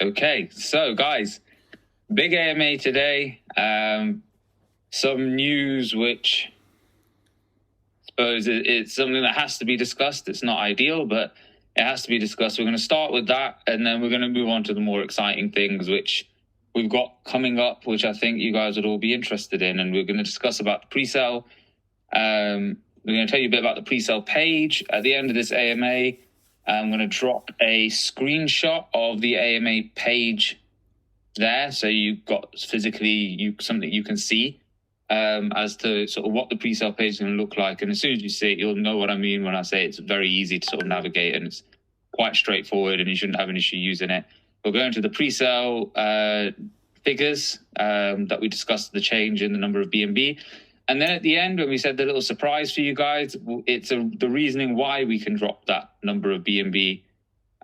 Okay, so guys, big AMA today. Some news which I suppose it's something that has to be discussed. It's not ideal, but it has to be discussed. We're going to start with that, and then we're going to move on to the more exciting things which we've got coming up, which I think you guys would all be interested in. And we're going to discuss about the pre-sale. We're going to tell you a bit about the pre-sale page. At the end of this AMA, I'm going to drop a screenshot of the AMA page there, so you've got physically something you can see as to sort of what the pre-sale page is going to look like. And as soon as you see it, you'll know what I mean when I say it's very easy to sort of navigate, and it's quite straightforward, and you shouldn't have an issue using it. We'll go into the pre-sale figures that we discussed, the change in the number of B&B. And then at the end, when we said the little surprise for you guys, it's the reasoning why we can drop that number of B&B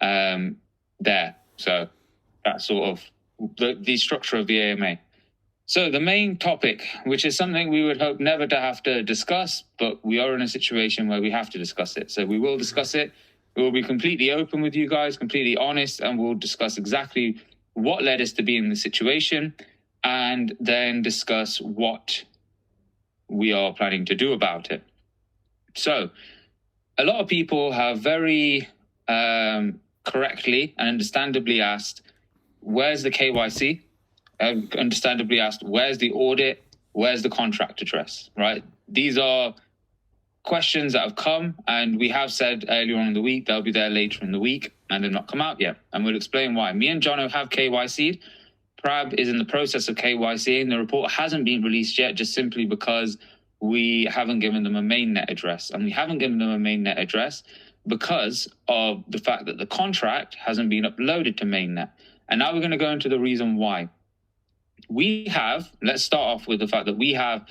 there. So that's sort of the structure of the AMA. So the main topic, which is something we would hope never to have to discuss, but we are in a situation where we have to discuss it. So we will discuss it. We will be completely open with you guys, completely honest, and we'll discuss exactly what led us to be in the situation, and then discuss what we are planning to do about it. So a lot of people have very correctly and understandably asked, where's the KYC? Understandably asked, where's the audit? Where's the contract address, right? These are questions that have come, and we have said earlier on in the week they'll be there later in the week, and they've not come out yet. And we'll explain why. Me and Jono have KYC'd. Prab is in the process of KYCing. The report hasn't been released yet, just simply because we haven't given them a mainnet address. And we haven't given them a mainnet address because of the fact that the contract hasn't been uploaded to mainnet. And now we're going to go into the reason why. Let's start off with the fact that we have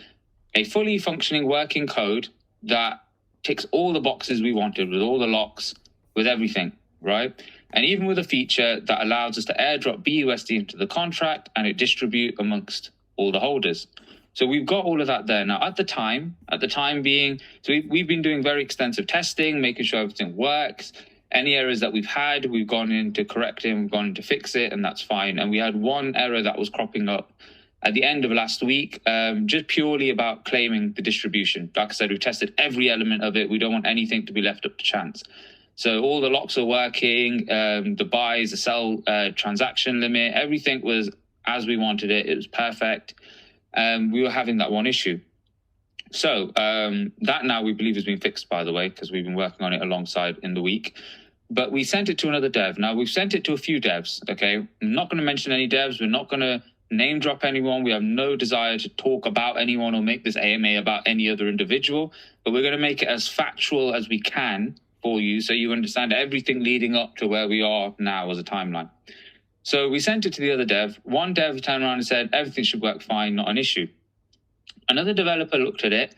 a fully functioning working code that ticks all the boxes we wanted, with all the locks, with everything, right? And even with a feature that allows us to airdrop BUSD into the contract and it distribute amongst all the holders. So we've got all of that there. Now, at the time being, so we've been doing very extensive testing, making sure everything works. Any errors that we've had, we've gone in to correct it, we've gone in to fix it, and that's fine. And we had one error that was cropping up at the end of last week, just purely about claiming the distribution. Like I said, we've tested every element of it. We don't want anything to be left up to chance. So all the locks are working, the buys, the sell transaction limit, everything was as we wanted it. It was perfect. We were having that one issue. So that now we believe has been fixed, by the way, because we've been working on it alongside in the week. But we sent it to another dev. Now, we've sent it to a few devs, okay? I'm not going to mention any devs. We're not going to name drop anyone. We have no desire to talk about anyone or make this AMA about any other individual. But we're going to make it as factual as we can for you, so you understand everything leading up to where we are now as a timeline. So we sent it to the other dev. One dev turned around and said, everything should work fine, not an issue. Another developer looked at it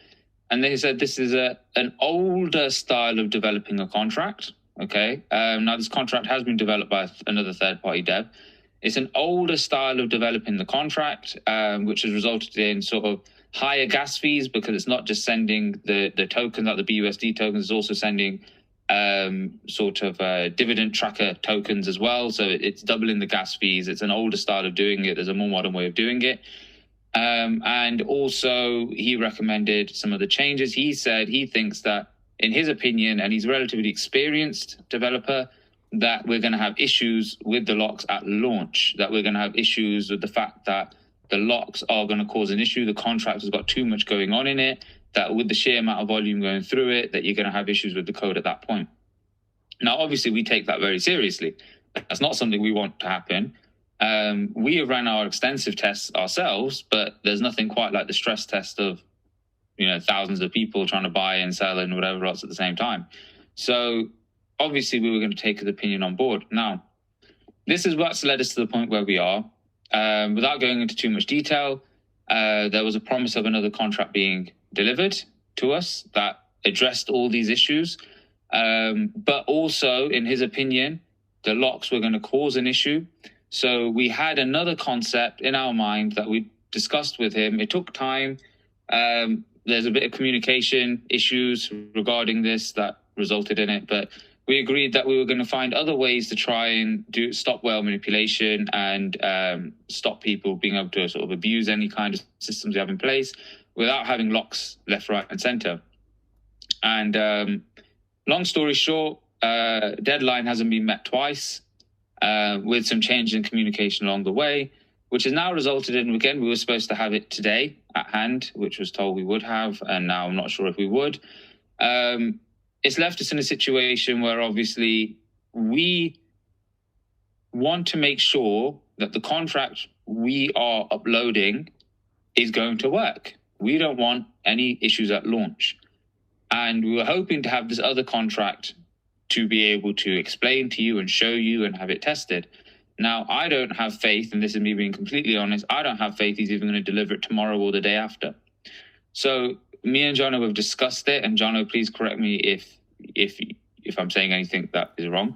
and they said, this is an older style of developing a contract. Okay. Now this contract has been developed by another third-party dev. It's an older style of developing the contract, which has resulted in sort of higher gas fees, because it's not just sending the tokens, like the BUSD tokens, it's also sending dividend tracker tokens as well. So it's doubling the gas fees. It's an older style of doing it. There's a more modern way of doing it. And also he recommended some of the changes. He said he thinks that, in his opinion, and he's a relatively experienced developer, that we're going to have issues with the locks at launch, that we're going to have issues with the fact that the locks are going to cause an issue. The contract has got too much going on in it, that with the sheer amount of volume going through it, that you're going to have issues with the code at that point. Now, obviously, we take that very seriously. That's not something we want to happen. We have ran our extensive tests ourselves, but there's nothing quite like the stress test of, thousands of people trying to buy and sell and whatever else at the same time. So obviously we were going to take his opinion on board. Now, this is what's led us to the point where we are. Without going into too much detail, there was a promise of another contract being delivered to us that addressed all these issues. But also, in his opinion, the locks were going to cause an issue. So we had another concept in our mind that we discussed with him. It took time. There's a bit of communication issues regarding this that resulted in it. But we agreed that we were going to find other ways to try and stop whale manipulation and stop people being able to sort of abuse any kind of systems we have in place without having locks left, right, and center. And long story short, deadline hasn't been met twice, with some change in communication along the way, which has now resulted in, again, we were supposed to have it today at hand, which was told we would have, and now I'm not sure if we would. It's left us in a situation where obviously we want to make sure that the contract we are uploading is going to work. We don't want any issues at launch. And we were hoping to have this other contract to be able to explain to you and show you and have it tested. Now, I don't have faith, and this is me being completely honest, I don't have faith he's even going to deliver it tomorrow or the day after. So me and Jono have discussed it, and Jono, please correct me if I'm saying anything that is wrong.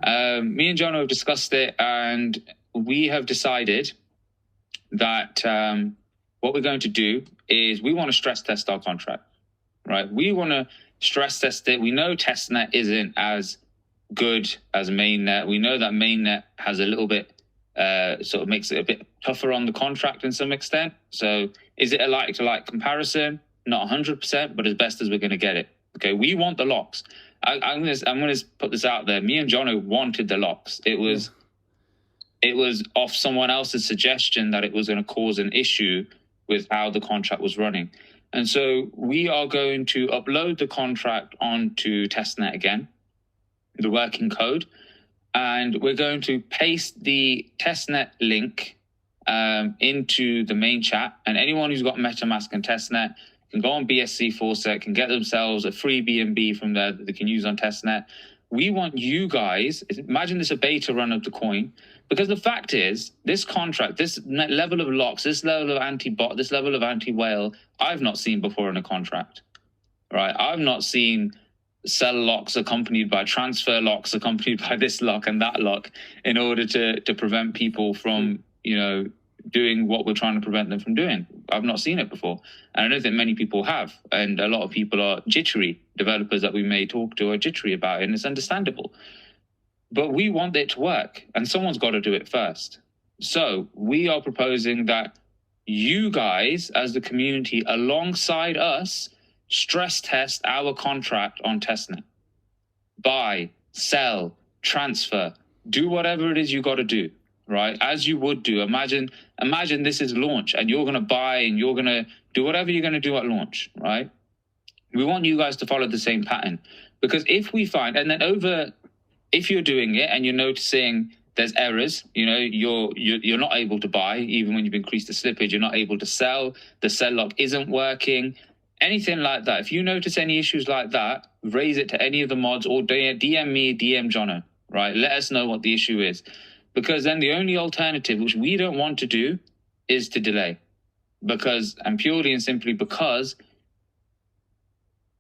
Me and Jono have discussed it, and we have decided that what we're going to do is we want to stress test our contract, right? We want to stress test it. We know testnet isn't as good as mainnet. We know that mainnet has a little bit, sort of makes it a bit tougher on the contract in some extent. So is it a like-to-like comparison? Not 100%, but as best as we're going to get it. Okay, we want the locks. I'm going to put this out there. Me and Jono wanted the locks. It was off someone else's suggestion that it was going to cause an issue with how the contract was running. And so we are going to upload the contract onto testnet again, the working code, and we're going to paste the testnet link into the main chat. And anyone who's got MetaMask and testnet can go on BSC Faucet, can get themselves a free BNB from there that they can use on testnet. We want you guys, imagine this a beta run of the coin, because the fact is, this contract, this level of locks, this level of anti-bot, this level of anti-whale, I've not seen before in a contract, right? I've not seen sell locks accompanied by transfer locks, accompanied by this lock and that lock, in order to prevent people from, doing what we're trying to prevent them from doing. I've not seen it before. And I don't think many people have. And a lot of people are jittery. Developers that we may talk to are jittery about it, and it's understandable. But we want it to work, and someone's got to do it first. So we are proposing that you guys, as the community, alongside us, stress test our contract on testnet. Buy, sell, transfer, do whatever it is you got to do, right? As you would do. Imagine this is launch, and you're going to buy and you're going to do whatever you're going to do at launch, right? We want you guys to follow the same pattern, because if we find, and then if you're doing it and you're noticing there's errors, you're not able to buy, even when you've increased the slippage, you're not able to sell, the sell lock isn't working, anything like that. If you notice any issues like that, raise it to any of the mods or DM me, DM Jono, right? Let us know what the issue is. Because then the only alternative, which we don't want to do, is to delay. And purely and simply because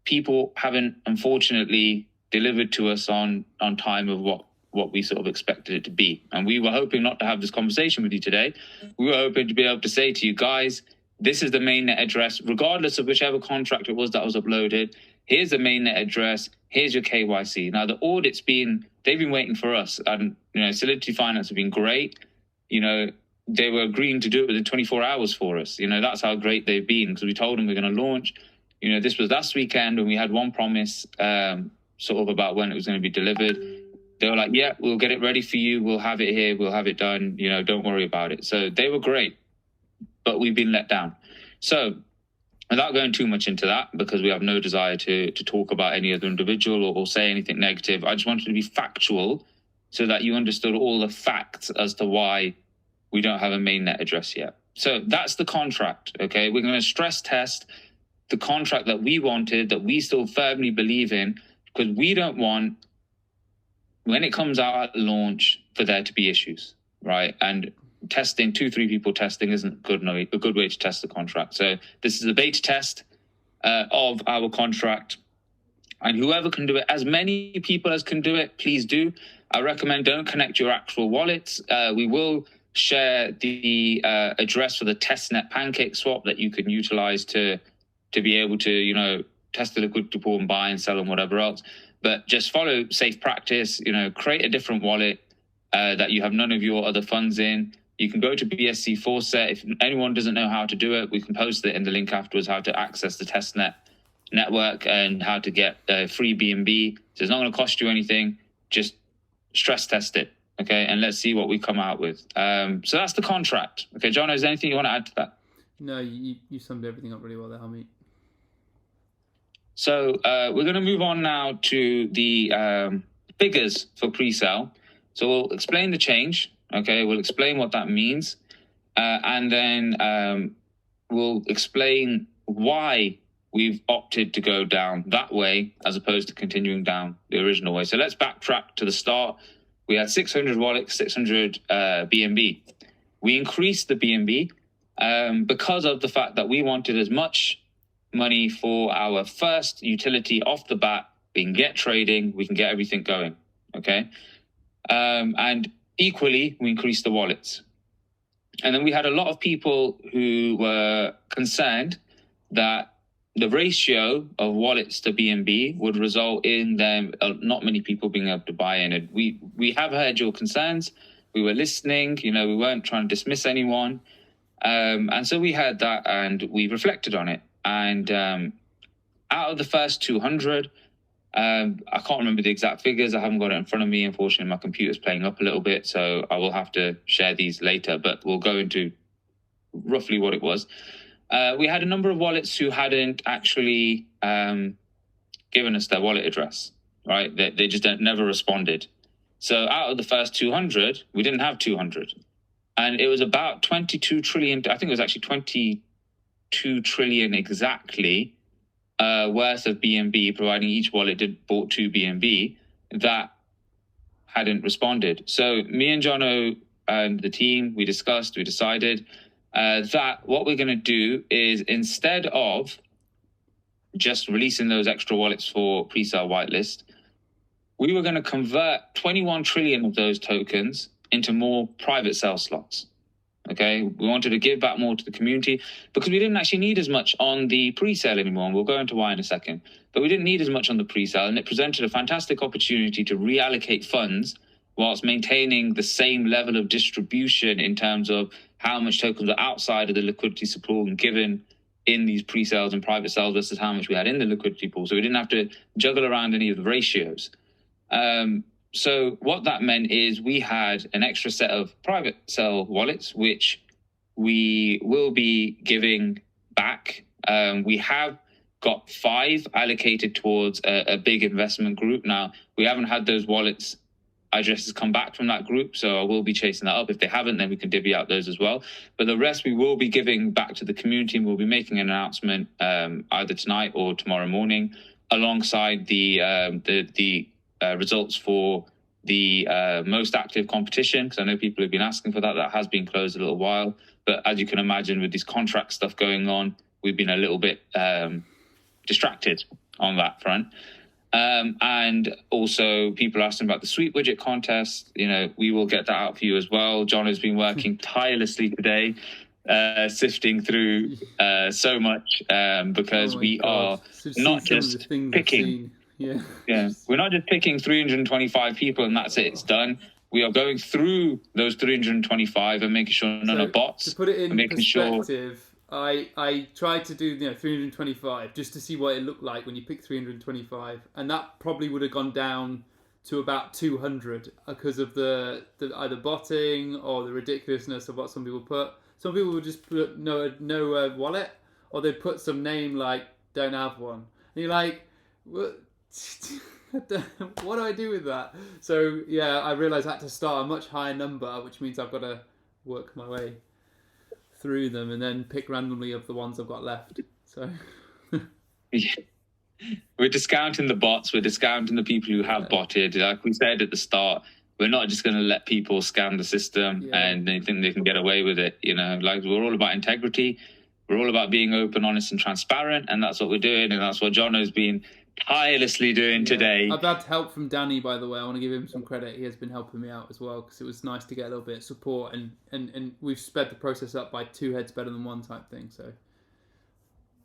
people haven't, unfortunately, delivered to us on time of what we sort of expected it to be. And we were hoping not to have this conversation with you today. We were hoping to be able to say to you guys, this is the mainnet address, regardless of whichever contract it was that was uploaded. Here's the mainnet address. Here's your KYC. Now, the audit's they've been waiting for us. And, Solidity Finance have been great. They were agreeing to do it within 24 hours for us. That's how great they've been, because we told them we're going to launch. This was last weekend, and we had one promise sort of about when it was going to be delivered. They were like, yeah, we'll get it ready for you. We'll have it here. We'll have it done. Don't worry about it. So they were great, but we've been let down. So without going too much into that, because we have no desire to talk about any other individual or say anything negative, I just wanted to be factual so that you understood all the facts as to why we don't have a mainnet address yet. So that's the contract, okay? We're going to stress test the contract that we wanted, that we still firmly believe in, because we don't want, when it comes out at launch, for there to be issues, right? And testing, 2-3 people testing isn't a good way to test the contract. So this is a beta test of our contract. And whoever can do it, as many people as can do it, please do. I recommend don't connect your actual wallets. We will share the address for the testnet pancake swap that you can utilize to be able to, test the liquidity pool and buy and sell and whatever else. but just follow safe practice. Create a different wallet that you have none of your other funds in. You can go to BSC Faucet. If anyone doesn't know how to do it, we can post it in the link afterwards, how to access the testnet network and how to get free BNB. So it's not going to cost you anything. Just stress test it, okay? And let's see what we come out with. So that's the contract. Okay, John, is there anything you want to add to that? No, you summed everything up really well there, Hamid. So we're going to move on now to the figures for pre-sale. So we'll explain the change. Okay, we'll explain what that means. And then we'll explain why we've opted to go down that way as opposed to continuing down the original way. So let's backtrack to the start. We had 600 wallets, 600 BNB. We increased the BNB because of the fact that we wanted as much money for our first utility off the bat. We can get trading, we can get everything going, okay? And equally, we increased the wallets. And then we had a lot of people who were concerned that the ratio of wallets to BNB would result in them, not many people being able to buy in. And we have heard your concerns. We were listening, we weren't trying to dismiss anyone. And so we heard that and we reflected on it. And out of the first 200, I can't remember the exact figures. I haven't got it in front of me. Unfortunately, my computer's playing up a little bit, so I will have to share these later, but we'll go into roughly what it was. We had a number of wallets who hadn't actually given us their wallet address, right? They just never responded. So out of the first 200, we didn't have 200. And it was about 22 trillion, I think it was actually 22 trillion exactly, worth of BNB, providing each wallet bought 2 BNB, that hadn't responded. So me and Jono and the team, we decided that what we're going to do is, instead of just releasing those extra wallets for pre-sale whitelist, we were going to convert 21 trillion of those tokens into more private sale slots. Okay, we wanted to give back more to the community because we didn't actually need as much on the pre-sale anymore. And we'll go into why in a second. But we didn't need as much on the pre-sale, and it presented a fantastic opportunity to reallocate funds whilst maintaining the same level of distribution in terms of how much tokens are outside of the liquidity pool and given in these pre-sales and private sales versus how much we had in the liquidity pool. So we didn't have to juggle around any of the ratios. So what that meant is we had an extra set of private sale wallets, which we will be giving back. We have got 5 allocated towards a big investment group. Now, we haven't had those wallets addresses come back from that group, so I will be chasing that up. If they haven't, then we can divvy out those as well. But the rest we will be giving back to the community, and we'll be making an announcement either tonight or tomorrow morning, alongside the results for the most active competition, because I know people have been asking for that. That has been closed a little while, but as you can imagine, with this contract stuff going on, we've been a little bit distracted on that front. And also people asking about the sweet widget contest. We will get that out for you as well. John has been working tirelessly today, sifting through so much because we are not just picking. Yeah, we're not just picking 325 people and that's it, it's done. We are going through those 325 and making sure none are bots. To put it in perspective, I tried to do 325 just to see what it looked like when you pick 325, and that probably would have gone down to about 200 because of the either botting or the ridiculousness of what some people put. Some people would just put no wallet, or they'd put some name like don't have one, and you're like, what? What do I do with that? So yeah, I realised I had to start a much higher number, which means I've got to work my way through them and then pick randomly of the ones I've got left. So we're discounting the bots, we're discounting the people who have botted. Like we said at the start, we're not just going to let people scam the system and they think they can get away with it. Like, we're all about integrity, we're all about being open, honest and transparent, and that's what we're doing, and that's what John has been tirelessly doing today. I've had help from Danny, by the way. I want to give him some credit. He has been helping me out as well, because it was nice to get a little bit of support, and we've sped the process up by 2 heads better than 1 type thing. So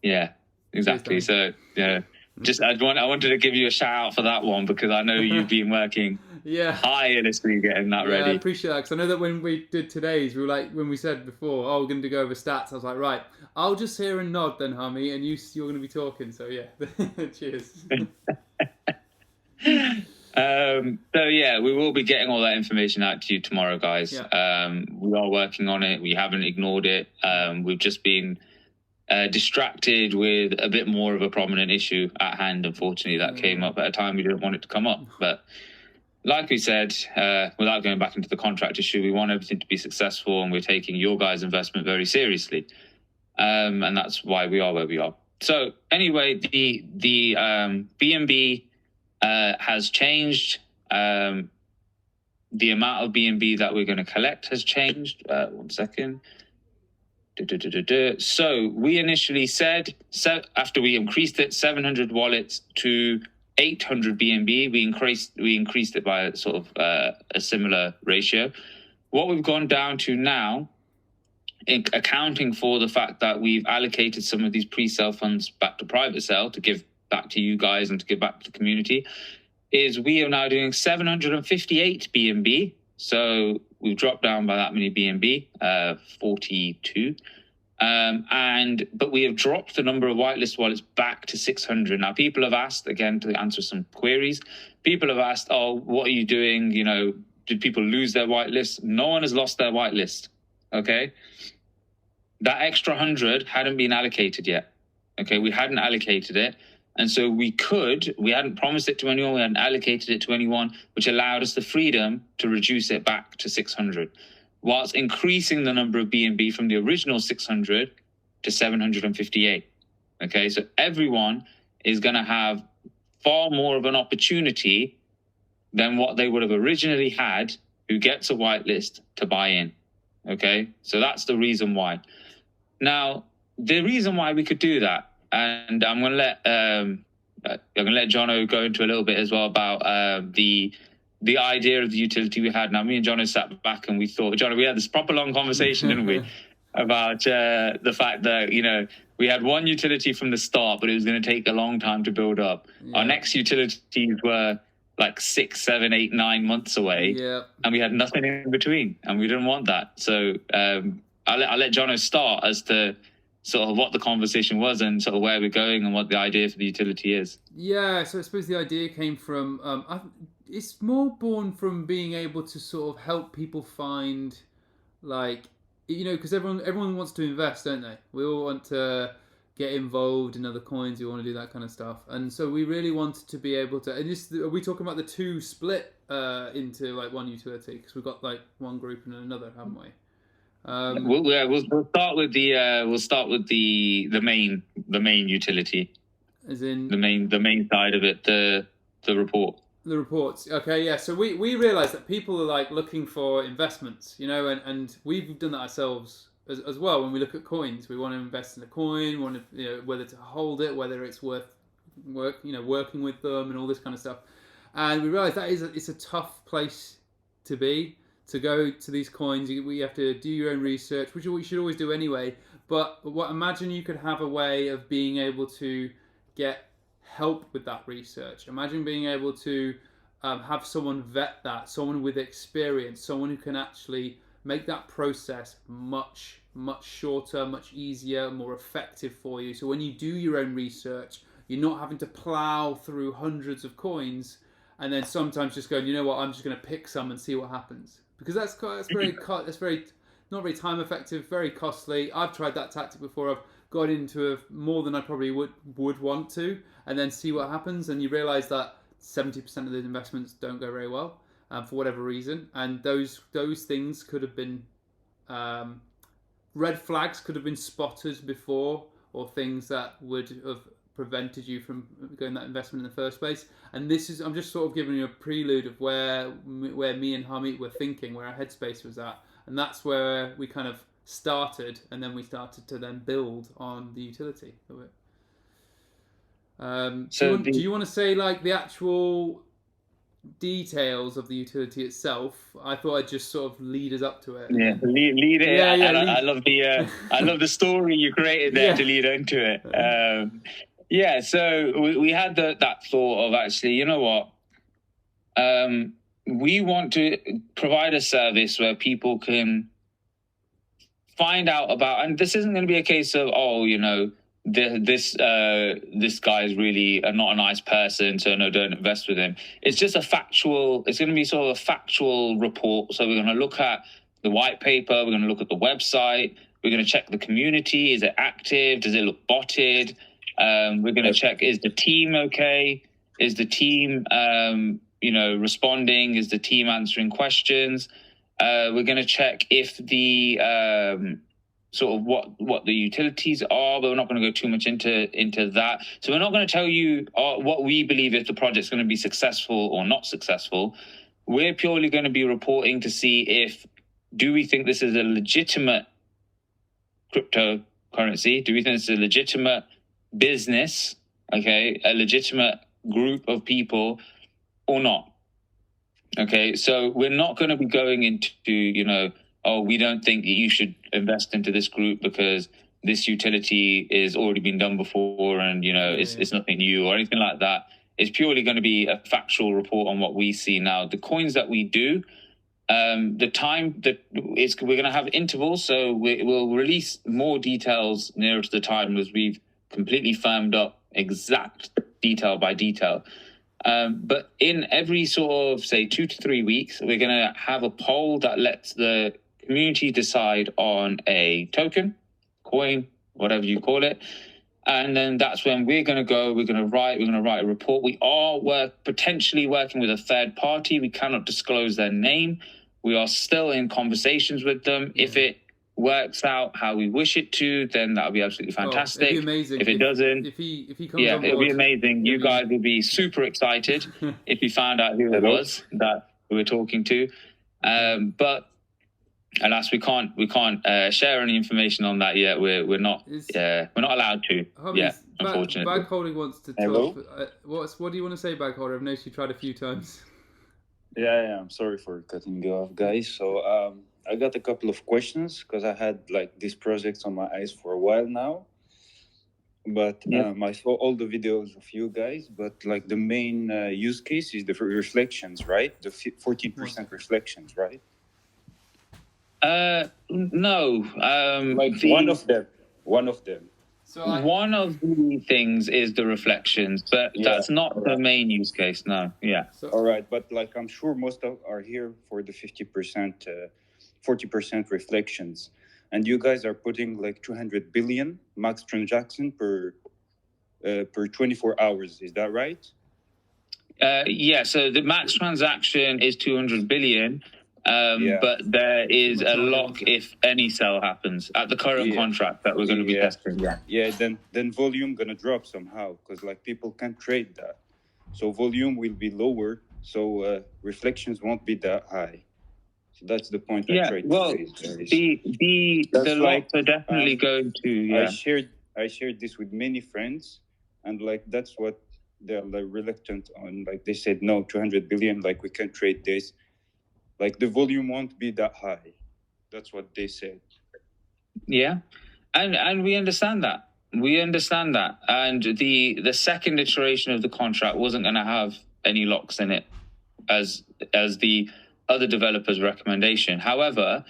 yeah, exactly. So yeah, I wanted to give you a shout out for that one because I know you've been working tirelessly getting that ready. I appreciate that because I know that when we did today's, we were like, when we said before, oh, we're going to go over stats, I was like, right, I'll just hear and nod then, Hami, and you're going to be talking. So yeah, cheers. So yeah, we will be getting all that information out to you tomorrow, guys. Yeah. We are working on it. We haven't ignored it. We've just been distracted with a bit more of a prominent issue at hand. Unfortunately, that came up at a time we didn't want it to come up. But like we said, without going back into the contract issue, we want everything to be successful, and we're taking your guys' investment very seriously. And that's why we are where we are. So anyway, the B&B has changed. The amount of B&B that we're going to collect has changed. 1 second. So we initially said, after we increased it 700 wallets to 800 B&B, we increased it by sort of a similar ratio. What we've gone down to now, accounting for the fact that we've allocated some of these pre-sale funds back to private sale to give back to you guys and to give back to the community, is we are now doing 758 B&B. So we've dropped down by that many B&B, 42. But we have dropped the number of whitelist wallets back to 600. Now, people have asked, again, to answer some queries, people have asked, oh, what are you doing? You know, did people lose their whitelist? No one has lost their whitelist, okay? That extra 100 hadn't been allocated yet, okay? We hadn't allocated it. And so we hadn't promised it to anyone, we hadn't allocated it to anyone, which allowed us the freedom to reduce it back to 600, whilst increasing the number of B&B from the original 600 to 758. Okay, so everyone is going to have far more of an opportunity than what they would have originally had who gets a whitelist to buy in. Okay, so that's the reason why. Now, the reason why we could do that, and I'm going to let Jono go into a little bit as well about the idea of the utility we had. Now, me and Jono sat back and we thought, Jono, we had this proper long conversation, didn't we, about the fact that, you know, we had one utility from the start, but it was going to take a long time to build up. Yeah. Our next utilities were like 6, 7, 8, 9 months away, and we had nothing in between, and we didn't want that. So I'll let Jono start as to sort of what the conversation was and sort of where we're going and what the idea for the utility is. Yeah, so I suppose the idea came from, it's more born from being able to sort of help people find, like, you know, because everyone wants to invest, don't they? We all want to get involved in other coins, we want to do that kind of stuff. And so we really wanted to be able to, and this, are we talking about the two split into like one utility? Because we've got like one group and another, haven't we? We'll start with the main utility, as in the main side of it, the report. The reports. Okay, yeah. So we realised that people are like looking for investments, you know, and we've done that ourselves as well. When we look at coins, we want to invest in a coin, want to, you know, whether to hold it, whether it's working with them, and all this kind of stuff. And we realised that it's a tough place to be. To go to these coins, we have to do your own research, which we should always do anyway. But imagine you could have a way of being able to get help with that research. Imagine being able to have someone vet that, someone with experience, someone who can actually make that process much, much shorter, much easier, more effective for you. So when you do your own research, you're not having to plow through hundreds of coins and then sometimes just going, you know what, I'm just going to pick some and see what happens. Because that's very not very time effective, very costly. I've tried that tactic before. I've got into more than I probably would want to, and then see what happens. And you realise that 70% of the investments don't go very well for whatever reason. And those things could have been red flags could have been spotted before, or things that would have prevented you from going that investment in the first place. And this is, I'm just sort of giving you a prelude of where me and Hamid were thinking, where our headspace was at, and that's where we kind of started, and then we started to then build on the utility of it. Do you want to say like the actual details of the utility itself? I thought I'd just sort of lead us up to it. Yeah, lead it. Yeah, I love the story you created there to lead into it. Yeah, so we had that thought of actually, you know what? We want to provide a service where people can find out about, and this isn't going to be a case of, oh, you know, this guy is really not a nice person, so no, don't invest with him. It's just a factual. It's going to be sort of a factual report. So we're going to look at the white paper. We're going to look at the website. We're going to check the community. Is it active? Does it look botted? We're going to check, is the team okay? Is the team, responding? Is the team answering questions? We're going to check if the sort of what the utilities are, but we're not going to go too much into that. So we're not going to tell you what we believe if the project's going to be successful or not successful. We're purely going to be reporting to see if, do we think this is a legitimate cryptocurrency? Do we think it's a legitimate business, okay, a legitimate group of people or not? Okay, so we're not going to be going into, oh, we don't think that you should invest into this group because this utility is already been done before and, it's nothing new or anything like that. It's purely going to be a factual report on what we see now. The coins that we do, the time that we're going to have intervals, so we'll release more details nearer to the time as we've completely firmed up exact detail by detail. But in every sort of, say, 2 to 3 weeks, we're going to have a poll that lets the community decide on a token, coin, whatever you call it. And then that's when we're going to write a report. We are potentially working with a third party. We cannot disclose their name. We are still in conversations with them. If it works out how we wish it to, then that would be absolutely fantastic. It'd be amazing. If it doesn't, if he comes on board, it'll be amazing. You guys will be super excited if you found out who it was that we were talking to. But alas, we can't share any information on that yet. We're not allowed to yet, unfortunately. Bagholder wants to talk. What do you want to say, Bagholder? I've noticed you tried a few times. Yeah, I'm sorry for cutting you off, guys. So I got a couple of questions because I had these projects on my eyes for a while now. But I saw all the videos of you guys, but the main use case is the reflections, right? The 14% reflections, right? No. One of them. So one of the things is the reflections, but that's not the main use case. No. Yeah. All right, but I'm sure most are here for the 40% reflections, and you guys are putting 200 billion max transaction per 24 hours. Is that right? So the max transaction is 200 billion. But there is a lock if any sell happens at the current contract that we're going to be testing. Then volume gonna drop somehow because people can't trade that, so volume will be lower, so reflections won't be that high. So that's the point I tried to say. The locks are definitely going to. I shared this with many friends, and that's what they're reluctant on. They said no, 200 billion, we can't trade this. The volume won't be that high. That's what they said. Yeah, and we understand that. And the second iteration of the contract wasn't going to have any locks in it, as the other developers' recommendation. However,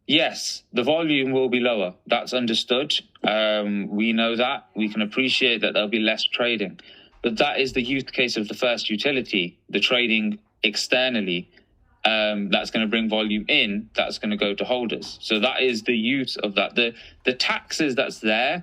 yes, the volume will be lower. That's understood. We know that. We can appreciate that there'll be less trading, but that is the use case of the first utility, the trading externally. That's going to bring volume in, that's going to go to holders. So that is the use of that. The taxes that's there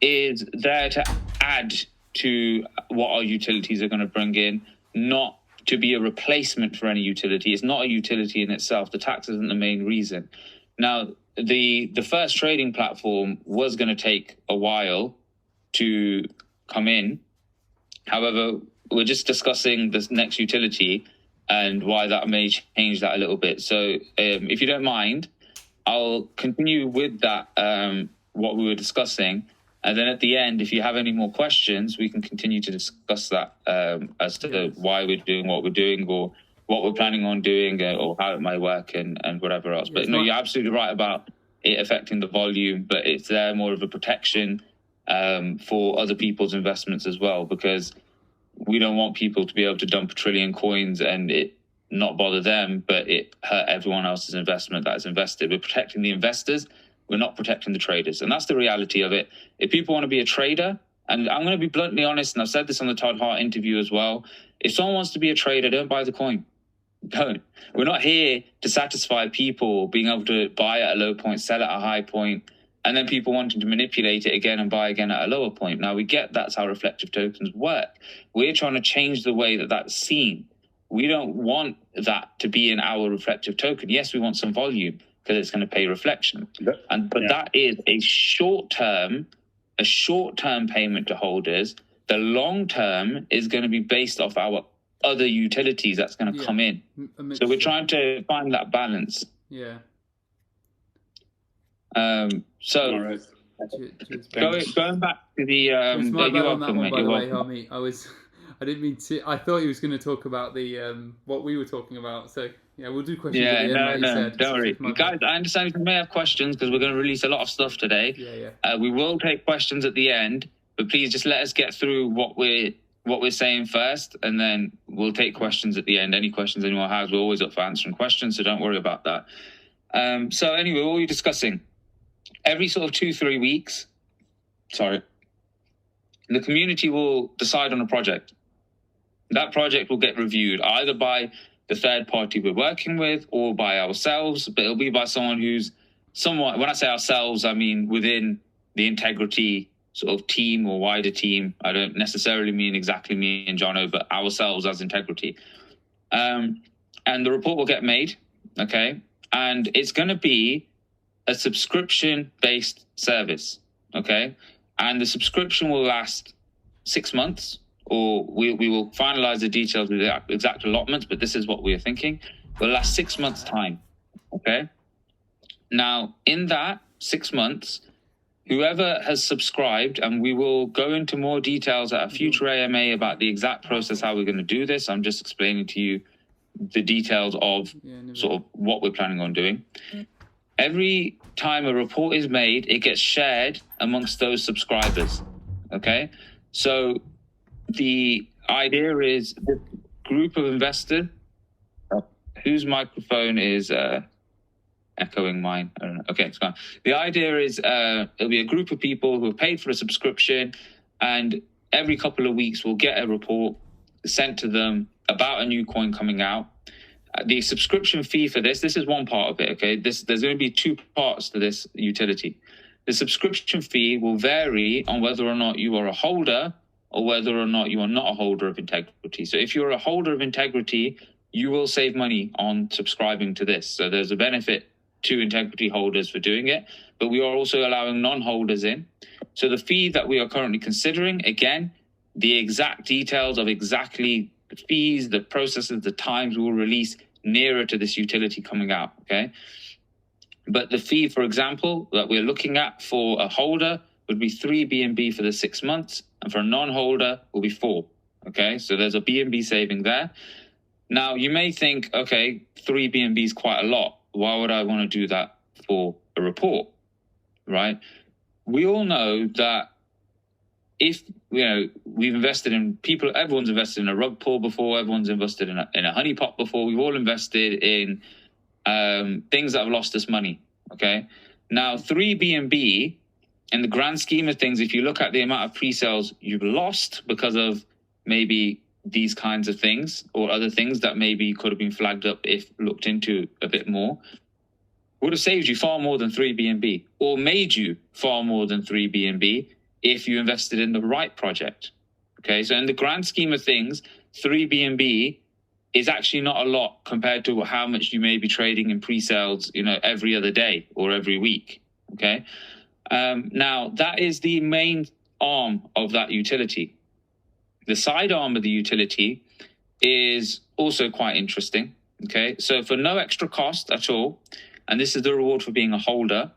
is there to add to what our utilities are going to bring in, not to be a replacement for any utility. It's not a utility in itself. The tax isn't the main reason. Now, the first trading platform was going to take a while to come in. However, we're just discussing this next utility and why that may change that a little bit. So if you don't mind, I'll continue with that, what we were discussing. And then at the end, if you have any more questions, we can continue to discuss that as to why we're doing what we're doing or what we're planning on doing or how it might work and whatever else. But no, you're absolutely right about it affecting the volume, but it's there more of a protection for other people's investments as well, because we don't want people to be able to dump 1 trillion coins and it not bother them, but it hurt everyone else's investment that is invested. We're protecting the investors. We're not protecting the traders. And that's the reality of it. If people want to be a trader, and I'm going to be bluntly honest, and I've said this on the Todd Hart interview as well, if someone wants to be a trader, don't buy the coin. Don't. We're not here to satisfy people being able to buy at a low point, sell at a high point, and then people wanting to manipulate it again and buy again at a lower point. Now, we get that's how reflective tokens work. We're trying to change the way that that's seen. We don't want that to be in our reflective token. Yes, we want some volume because it's going to pay reflection. But that is a short-term payment to holders. The long-term is going to be based off our other utilities that's going to come in. So we're trying to find that balance. Yeah. So All right. going back to the it's my bad on that one, mate. by the way, Harmy. I didn't mean to. I thought he was going to talk about the what we were talking about. So yeah, we'll do questions at the end. No, don't worry, guys. I understand you may have questions because we're going to release a lot of stuff today. Yeah. We will take questions at the end, but please just let us get through what we're saying first, and then we'll take questions at the end. Any questions anyone has, we're always up for answering questions, so don't worry about that. So anyway, what are we discussing? Every sort of 2-3 weeks, the community will decide on a project. That project will get reviewed either by the third party we're working with or by ourselves, but it'll be by someone who's somewhat, when I say ourselves, I mean within the integrity sort of team or wider team. I don't necessarily mean exactly me and Jono, but ourselves as integrity. And the report will get made, okay? And it's going to be a subscription-based service, okay? And the subscription will last 6 months, or we will finalize the details with the exact allotments, but this is what we are thinking. It will last 6 months' time, okay? Now, in that 6 months, whoever has subscribed, and we will go into more details at a future AMA about the exact process, how we're going to do this. I'm just explaining to you the details of sort of what we're planning on doing. Every time a report is made, it gets shared amongst those subscribers, okay? So the idea is this group of investors, whose microphone is echoing mine. I don't know. Okay, it's gone. The idea is it'll be a group of people who have paid for a subscription, and every couple of weeks we'll get a report sent to them about a new coin coming out. The subscription fee for this is one part of it, okay? There's going to be 2 parts to this utility. The subscription fee will vary on whether or not you are a holder or whether or not you are not a holder of integrity. So if you're a holder of integrity, you will save money on subscribing to this. So there's a benefit to integrity holders for doing it, but we are also allowing non-holders in. So the fee that we are currently considering, again, the exact details of exactly the fees, the processes, the times we will release nearer to this utility coming out, okay? But the fee, for example, that we're looking at for a holder would be 3 BNB for the 6 months, and for a non-holder will be 4, okay? So there's a BNB saving there. Now, you may think, okay, 3 BNB is quite a lot. Why would I want to do that for a report, right? We all know that if, we've invested in people, everyone's invested in a rug pull before, everyone's invested in a honeypot before, we've all invested in things that have lost us money, okay? Now, 3 BNB, in the grand scheme of things, if you look at the amount of pre-sales you've lost because of maybe these kinds of things or other things that maybe could have been flagged up if looked into a bit more, would have saved you far more than 3 BNB or made you far more than 3 BNB if you invested in the right project, okay? So in the grand scheme of things, 3 BNB is actually not a lot compared to how much you may be trading in pre-sales, every other day or every week, okay? Now, that is the main arm of that utility. The side arm of the utility is also quite interesting, okay? So for no extra cost at all, and this is the reward for being a holder,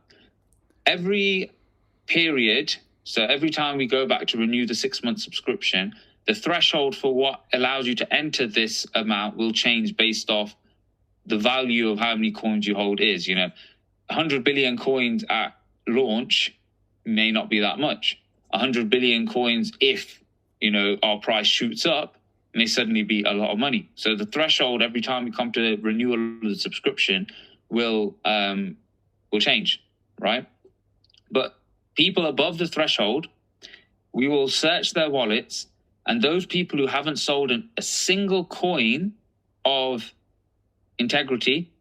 every period, so every time we go back to renew the 6-month subscription, the threshold for what allows you to enter this amount will change based off the value of how many coins you hold is. 100 billion coins at launch may not be that much. 100 billion coins if, our price shoots up, may suddenly be a lot of money. So the threshold every time we come to renewal of the subscription will change, right? But people above the threshold, we will search their wallets, and those people who haven't sold a single coin of integrity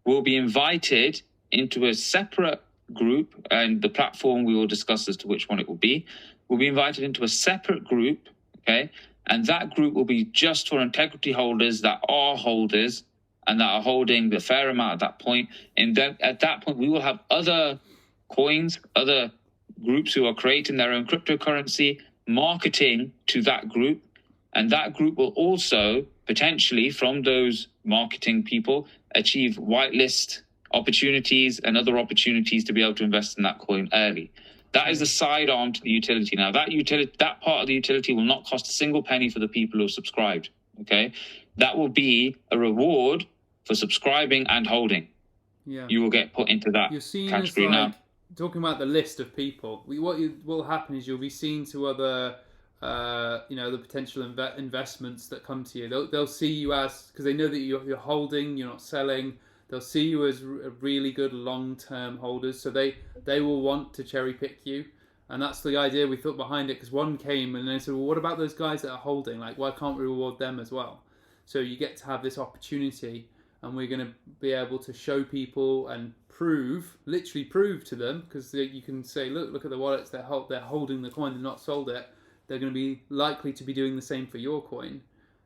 will be invited into a separate group, and the platform we will discuss as to which one it will be. Will be invited into a separate group, okay? And that group will be just for integrity holders that are holders and that are holding the fair amount at that point. And then at that point, we will have other coins, other groups who are creating their own cryptocurrency, marketing to that group. And that group will also potentially, from those marketing people, achieve whitelist opportunities and other opportunities to be able to invest in that coin early. That is the sidearm to the utility. Now, that part of the utility will not cost a single penny for the people who have subscribed. Okay, that will be a reward for subscribing and holding. Yeah, you will get put into that category now. Talking about the list of people, what will happen is you'll be seen to other, the potential investments that come to you. They'll see you as, because they know that you're holding, you're not selling. They'll see you as really good long-term holders, so they will want to cherry pick you, and that's the idea we thought behind it. Because one came and they said, well, what about those guys that are holding? Like, why can't we reward them as well? So you get to have this opportunity, and we're going to be able to show people and literally prove to them, because you can say, look at the wallets, they're holding the coin, they've not sold it. They're going to be likely to be doing the same for your coin.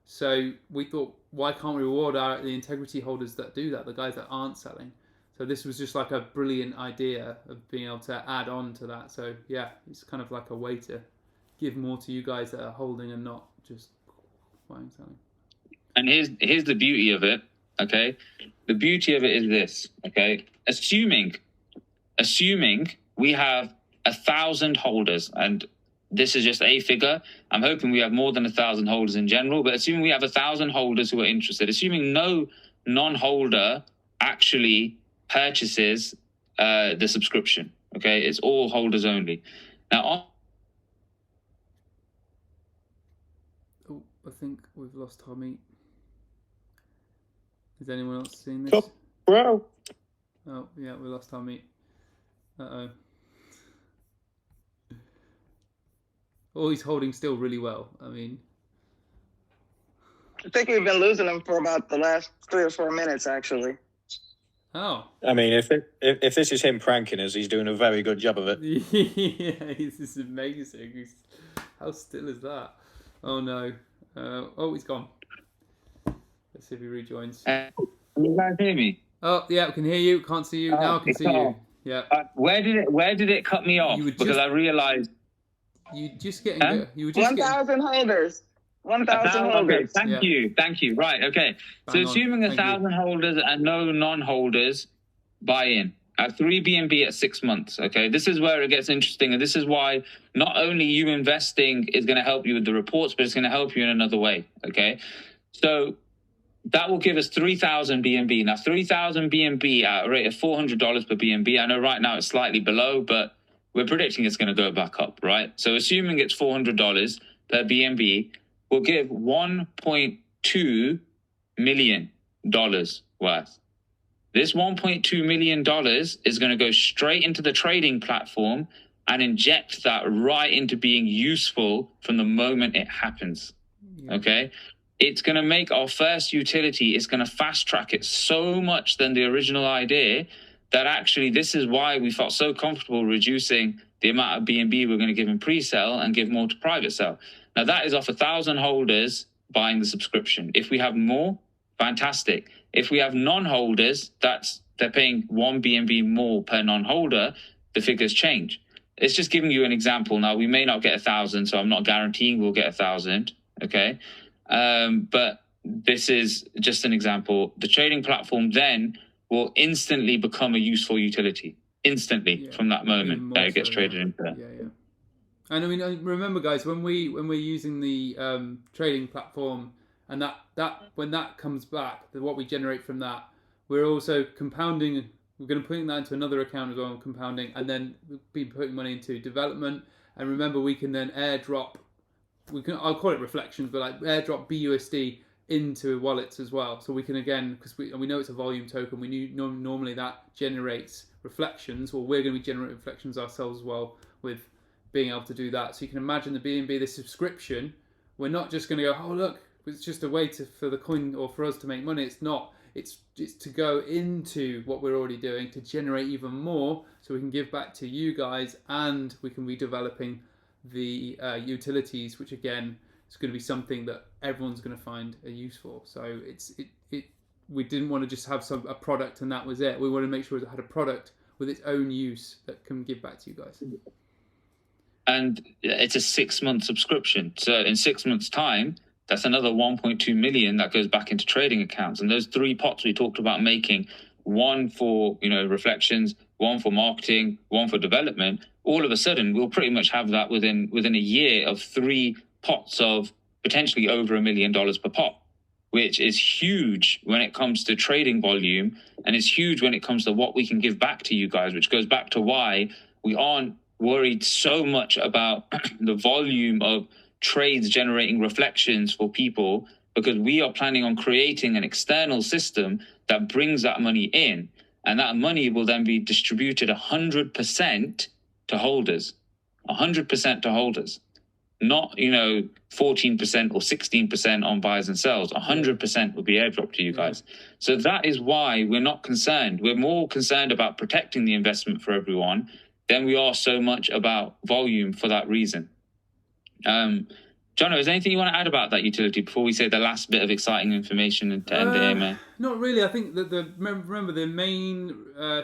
So we thought, why can't we reward the integrity holders that do that, the guys that aren't selling? So this was just like a brilliant idea of being able to add on to that. So yeah, it's kind of like a way to give more to you guys that are holding and not just buying, selling. And here's the beauty of it, okay? The beauty of it is this, okay? Assuming we have 1,000 holders, and this is just a figure. I'm hoping we have more than 1,000 holders in general, but assuming we have 1,000 holders who are interested, assuming no non-holder actually purchases the subscription, okay? It's all holders only. Now, I think we've lost Tommy. Is anyone else seeing this? Bro. Oh, yeah, we lost Tommy. Uh-oh. Oh, he's holding still really well. I mean, I think we've been losing him for about the last 3 or 4 minutes, actually. Oh. I mean, if this is him pranking us, he's doing a very good job of it. Yeah, this is amazing. How still is that? Oh, no. He's gone. Let's see if he rejoins. Can you guys hear me? Oh, yeah, we can hear you. Can't see you. Now I can see you. Yeah. Where did it cut me off? Because I realized... You just getting... You were just 1,000 holders. 1,000 holders. Okay, thank you. Right, okay. So assuming 1,000 holders and no non-holders buy in at 3 BNB at 6 months, okay? This is where it gets interesting, and this is why not only you investing is going to help you with the reports, but it's going to help you in another way, okay? So that will give us 3,000 BNB. Now, 3,000 BNB at a rate of $400 per BNB. I know right now it's slightly below, but we're predicting it's going to go back up, right? So assuming it's $400 per BNB, we'll give $1.2 million worth. This $1.2 million is going to go straight into the trading platform and inject that right into being useful from the moment it happens, okay? It's going to make our first utility, it's going to fast track it so much than the original idea that actually this is why we felt so comfortable reducing the amount of BNB we're going to give in pre-sale and give more to private sale. Now, that is off 1,000 holders buying the subscription. If we have more, fantastic. If we have non-holders, they're paying 1 BNB more per non-holder, the figures change. It's just giving you an example. Now, we may not get 1,000, so I'm not guaranteeing we'll get 1,000, okay? But this is just an example. The trading platform then will instantly become a useful utility, from that moment that it gets traded into. Yeah. And I mean, remember, guys, when we're using the trading platform, and that when that comes back, what we generate from that, we're also compounding. We're going to put that into another account as well, compounding, and then we'll be putting money into development, And remember, we can then airdrop. I'll call it reflections, but like airdrop BUSD into wallets as well. So we can, again, because we know it's a volume token, we knew normally that generates reflections. Well, we're going to be generating reflections ourselves as well with being able to do that. So you can imagine the BNB, the subscription. We're not just going to go, oh look, it's just a way for the coin or for us to make money. It's not. It's to go into what we're already doing to generate even more, so we can give back to you guys, and we can be developing the utilities, which again is going to be something that everyone's going to find a use for. So we didn't want to just have a product and that was it. We want to make sure it had a product with its own use that can give back to you guys. And it's a 6-month subscription. So in 6 months' time, that's another 1.2 million that goes back into trading accounts. And those 3 pots we talked about making, one for reflections, one for marketing, one for development, all of a sudden we'll pretty much have that within a year of 3 pots of potentially over $1 million per pot, which is huge when it comes to trading volume, and it's huge when it comes to what we can give back to you guys, which goes back to why we aren't worried so much about the volume of trades generating reflections for people, because we are planning on creating an external system that brings that money in, and that money will then be distributed 100% to holders. 100% to holders, not 14% or 16% on buys and sells. 100% will be airdropped to you guys. So that is why we're not concerned. We're more concerned about protecting the investment for everyone than we are so much about volume for that reason. Jono, is there anything you want to add about that utility before we say the last bit of exciting information and to end the AMA? Not really. I think that remember the main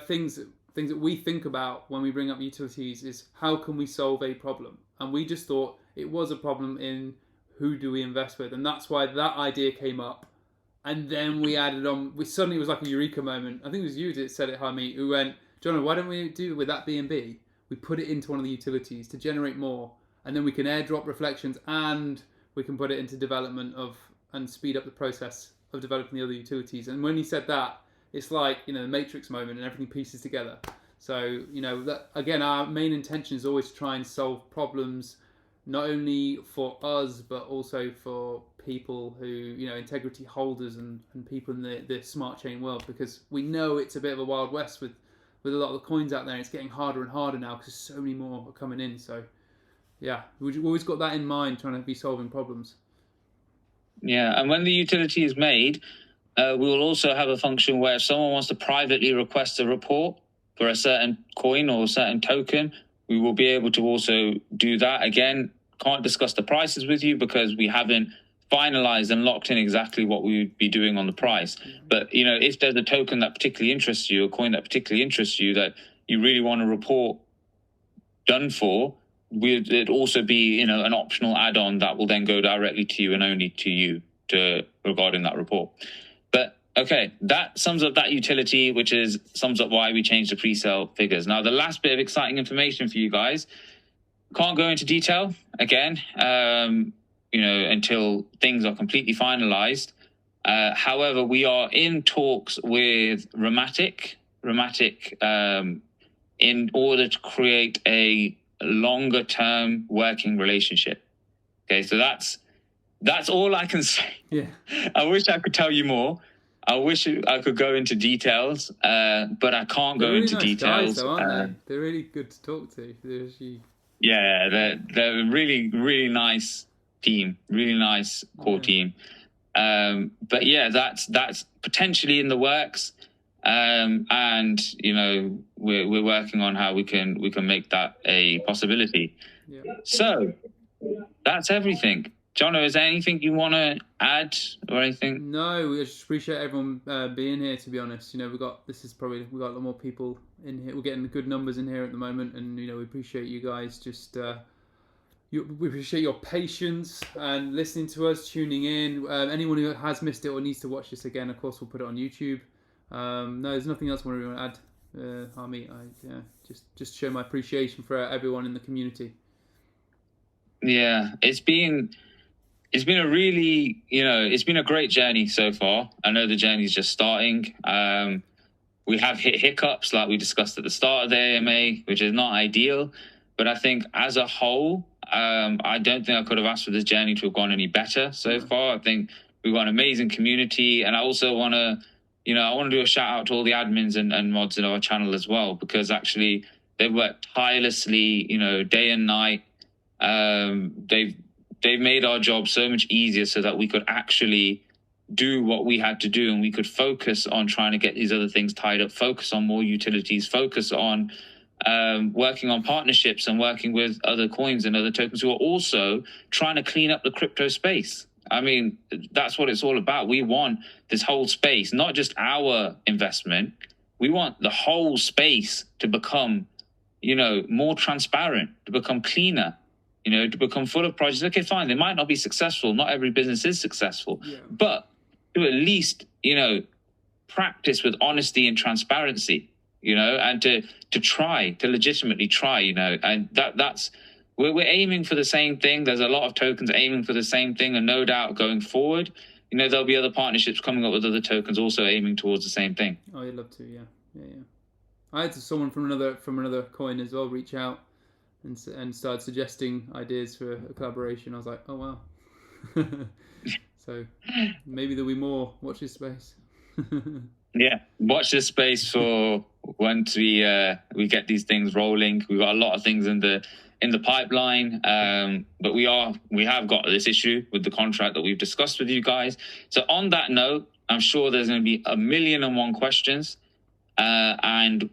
things that we think about when we bring up utilities is how can we solve a problem, and we just thought it was a problem in who do we invest with, and that's why that idea came up. And then we added on. Suddenly it was like a eureka moment. I think it was you that said it, Harmeet, who went, Jono, why don't we do with that BNB? We put it into one of the utilities to generate more. And then we can airdrop reflections, and we can put it into development and speed up the process of developing the other utilities. And when he said that, it's like, the Matrix moment and everything pieces together. So, that again, our main intention is always to try and solve problems, not only for us, but also for people who, integrity holders and people in the smart chain world, because we know it's a bit of a Wild West with a lot of the coins out there. And it's getting harder and harder now because so many more are coming in. So, yeah, we've always got that in mind, trying to be solving problems. Yeah, and when the utility is made, we will also have a function where if someone wants to privately request a report for a certain coin or a certain token, we will be able to also do that. Again, can't discuss the prices with you because we haven't finalized and locked in exactly what we would be doing on the price. But, if there's a token that particularly interests you, a coin that particularly interests you, that you really want a report done for, it'd also be an optional add-on that will then go directly to you and only to you regarding that report. But okay, that sums up that utility, which sums up why we changed the pre-sale figures. Now, the last bit of exciting information for you guys, can't go into detail again, until things are completely finalized. However, we are in talks with Ramatic in order to create a longer term working relationship. Okay, so that's all I can say. Yeah. I wish I could tell you more. I wish I could go into details, but I can't go into details. Guys, though, aren't they? They're really good to talk to. Yeah, they're really, really nice team, really nice core team. But yeah, that's potentially in the works. And we're working on how we can make that a possibility. Yeah. So that's everything. Jono, is there anything you want to add or anything? No, we just appreciate everyone being here. To be honest, we got a lot more people in here. We're getting good numbers in here at the moment, and we appreciate you guys. We appreciate your patience and listening to us, tuning in. Anyone who has missed it or needs to watch this again, of course, we'll put it on YouTube. No, there's nothing else I want to add. Harmeet, just show my appreciation for everyone in the community. Yeah, it's been a really, it's been a great journey so far. I know the journey's just starting. We have hit hiccups like we discussed at the start of the AMA, which is not ideal. But I think as a whole, I don't think I could have asked for this journey to have gone any better so far. I think we've got an amazing community, and I also want to, I want to do a shout out to all the admins and mods in our channel as well, because actually they've worked tirelessly, day and night. They've made our job so much easier so that we could actually do what we had to do, and we could focus on trying to get these other things tied up, focus on more utilities, focus on working on partnerships and working with other coins and other tokens who are also trying to clean up the crypto space. I mean, that's what it's all about. We want this whole space, not just our investment. We want the whole space to become, more transparent, to become cleaner, to become full of projects. Okay, fine. They might not be successful. Not every business is successful, but to at least, practice with honesty and transparency, and to legitimately try, and that's, we're aiming for the same thing. There's a lot of tokens aiming for the same thing. And no doubt going forward, there'll be other partnerships coming up with other tokens also aiming towards the same thing. Oh, you'd love to. Yeah. I had someone from another coin as well reach out and start suggesting ideas for a collaboration. I was like, oh wow. So maybe there'll be more. Watch this space. Yeah, watch this space for once we get these things rolling. We've got a lot of things in the pipeline, but we have got this issue with the contract that we've discussed with you guys. So on that note, I'm sure there's going to be 1,000,001 questions, and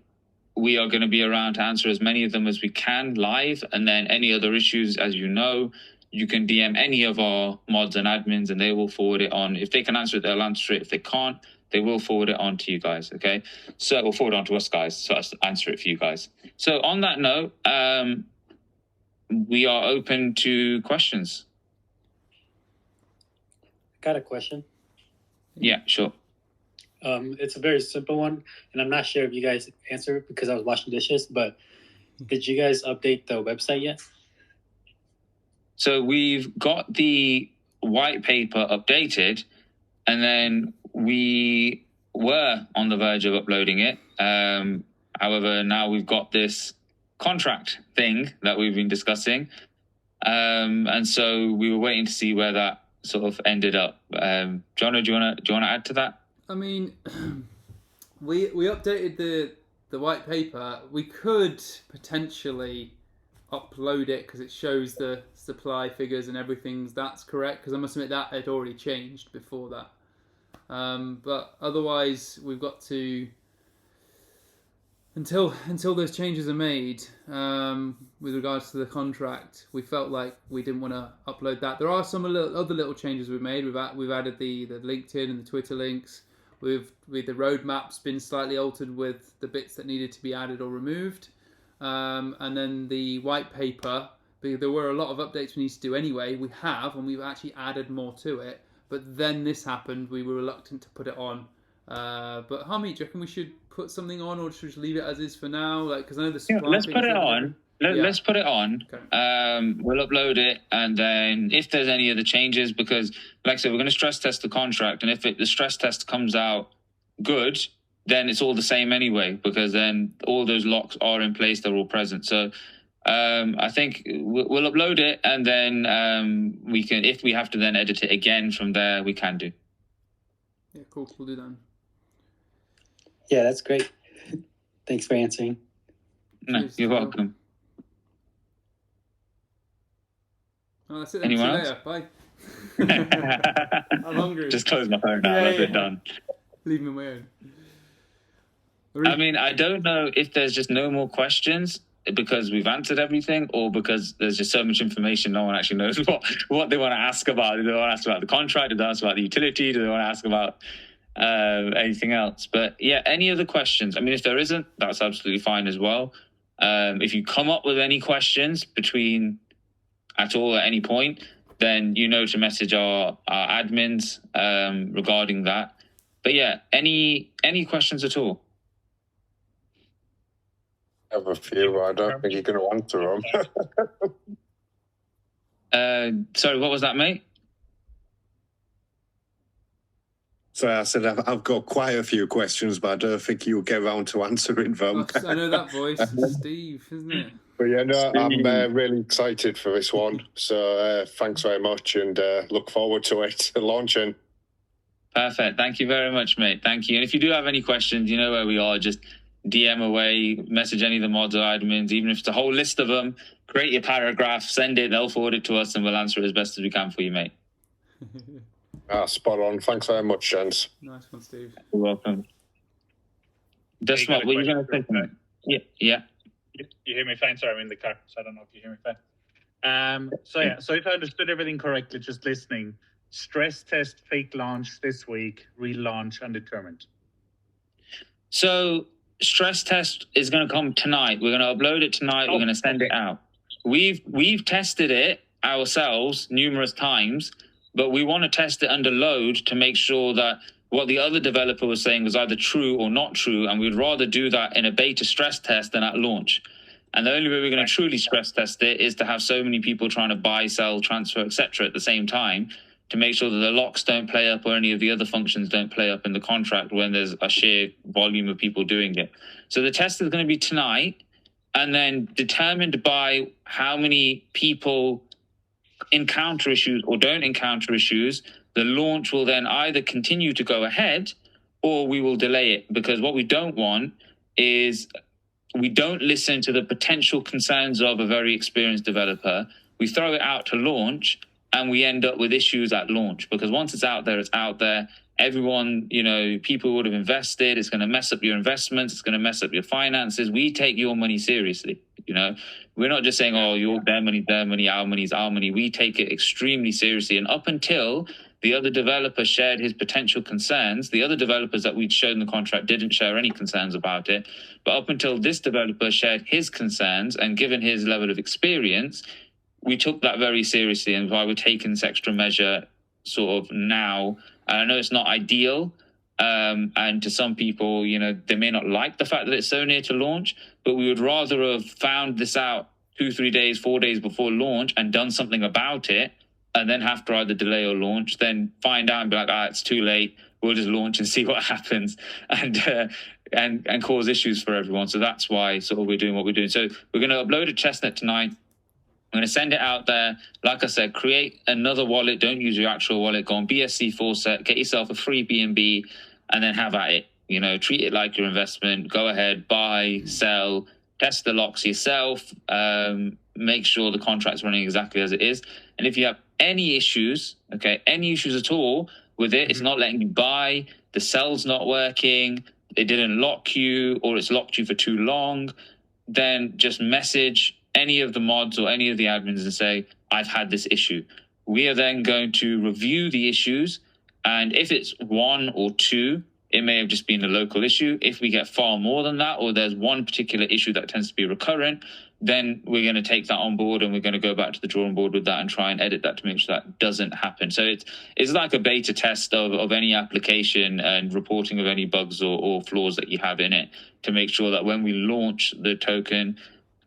we are going to be around to answer as many of them as we can live. And then any other issues, as you know, you can DM any of our mods and admins, and they will forward it on. If they can answer it, they'll answer it. If they can't, they will forward it on to you guys, okay? So we'll forward it on to us guys, so us answer it for you guys. So on that note, we are open to questions. Got a question. Yeah, sure. It's a very simple one, and I'm not sure if you guys answer it because I was washing dishes, but did you guys update the website yet? So we've got the white paper updated, and then we were on the verge of uploading it. However, now we've got this contract thing that we've been discussing. And so we were waiting to see where that sort of ended up. Jono, do you want to add to that? I mean, we updated the white paper. We could potentially upload it because it shows the supply figures and everything. That's correct, because I must admit that had already changed before that. But otherwise, we've got to until those changes are made with regards to the contract. We felt like we didn't want to upload that. There are some other little changes we've made. We've added the LinkedIn and the Twitter links. With the roadmap's been slightly altered with the bits that needed to be added or removed. And then the white paper, there were a lot of updates we need to do anyway. We have, and we've actually added more to it. But then this happened. We were reluctant to put it on. But Hami, do you reckon we should put something on, or should we just leave it as is for now? Because I know the supply. Let's put it on. Let's put it on. Okay. We'll upload it, and then if there's any other changes, because like I said, we're going to stress test the contract, and if the stress test comes out good, then it's all the same anyway, because then all those locks are in place, they're all present. So I think we'll upload it, and then we can, if we have to then edit it again from there, we can do. Yeah, cool. We'll do that. Yeah, that's great. Thanks for answering. No, you're welcome. Oh, that's it. Anyone else? Bye. I'm hungry. Just close my phone now. I've been done. Leave me my own. I mean, I don't know if there's just no more questions because we've answered everything, or because there's just so much information no one actually knows what they want to ask about. Do they want to ask about the contract? Do they want to ask about the utility? Do they want to ask about anything else? But yeah, any other questions? I mean, if there isn't, that's absolutely fine as well. If you come up with any questions at any point, then to message our admins regarding that. But yeah, any questions at all? I have a few, but I don't think you're going to answer them. Sorry, what was that, mate? So I said I've got quite a few questions, but I don't think you'll get around to answering them. I know that voice. It's Steve, isn't it? But yeah, no, I'm really excited for this one. So thanks very much, and look forward to it launching. Perfect. Thank you very much, mate. Thank you. And if you do have any questions, you know where we are. Just DM away, message any of the mods or admins, even if it's a whole list of them. Create your paragraph, send it, they'll forward it to us, and we'll answer it as best as we can for you, mate. Spot on. Thanks very much, gents. Nice one, Steve. You're welcome. Desmond, what are you going to say to me? Yeah. You hear me fine? Sorry, I'm in the car, so I don't know if you hear me fine. So if I understood everything correctly, just listening, stress test, fake launch this week, relaunch undetermined. So stress test is going to come tonight. We're going to upload it tonight. We're going to send it out. We've tested it ourselves numerous times, but we want to test it under load to make sure that what the other developer was saying was either true or not true, and we'd rather do that in a beta stress test than at launch. And the only way we're going to truly stress test it is to have so many people trying to buy, sell, transfer, etc. at the same time to make sure that the locks don't play up or any of the other functions don't play up in the contract when there's a sheer volume of people doing it. So the test is going to be tonight, and then determined by how many people encounter issues or don't encounter issues, the launch will then either continue to go ahead or we will delay it, because what we don't want is we don't listen to the potential concerns of a very experienced developer. We throw it out to launch and we end up with issues at launch, because once it's out there, it's out there. Everyone, people would have invested. It's going to mess up your investments. It's going to mess up your finances. We take your money seriously. We're not just saying, oh, their money, our money's our money. We take it extremely seriously. And up until the other developer shared his potential concerns, the other developers that we'd shown the contract didn't share any concerns about it. But up until this developer shared his concerns, and given his level of experience, we took that very seriously, and why we're taking this extra measure sort of now. And I know it's not ideal, and to some people, they may not like the fact that it's so near to launch, but we would rather have found this out 2, 3 days, 4 days before launch and done something about it, and then have to either delay or launch, then find out and be like, it's too late, we'll just launch and see what happens, and cause issues for everyone. So that's why sort of we're doing what we're doing. So we're going to upload a testnet tonight. I'm going to send it out there. Like I said, create another wallet. Don't use your actual wallet. Go on BSC Faucet, get yourself a free BNB, and then have at it. Treat it like your investment. Go ahead, buy, sell, test the locks yourself. Make sure the contract's running exactly as it is. And if you have any issues at all with it, it's not letting you buy, the sell's not working, it didn't lock you, or it's locked you for too long, then just message any of the mods or any of the admins and say, I've had this issue. We are then going to review the issues, and if it's 1 or 2, it may have just been a local issue. If we get far more than that, or there's one particular issue that tends to be recurrent, then we're going to take that on board, and we're going to go back to the drawing board with that and try and edit that to make sure that doesn't happen. So it's like a beta test of any application and reporting of any bugs or flaws that you have in it, to make sure that when we launch the token,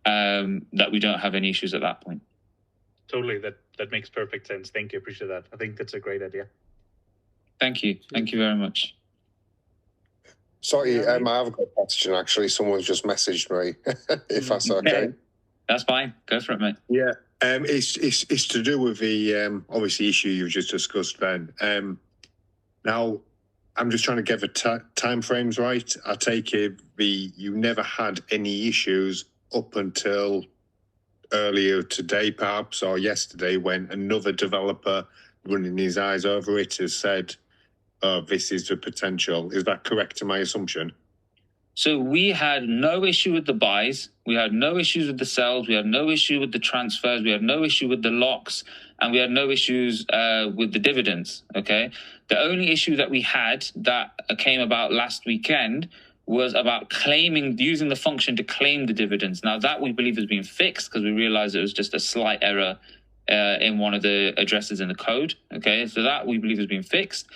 that we don't have any issues at that point. Totally, that makes perfect sense. Thank you, appreciate that. I think that's a great idea. Thank you very much. Sorry, I have a good question, actually. Someone's just messaged me, if that's okay. That's fine. Go for it, mate. Yeah, it's to do with the, obviously, issue you've just discussed, Ben. Now, I'm just trying to get the time frames right. I take it you never had any issues up until earlier today, perhaps, or yesterday, when another developer running his eyes over it has said, this is the potential. Is that correct in my assumption? So we had no issue with the buys. We had no issues with the sells. We had no issue with the transfers. We had no issue with the locks. And we had no issues with the dividends, okay? The only issue that we had that came about last weekend was about using the function to claim the dividends. Now, that we believe has been fixed, because we realized it was just a slight error in one of the addresses in the code, okay? So that we believe has been fixed.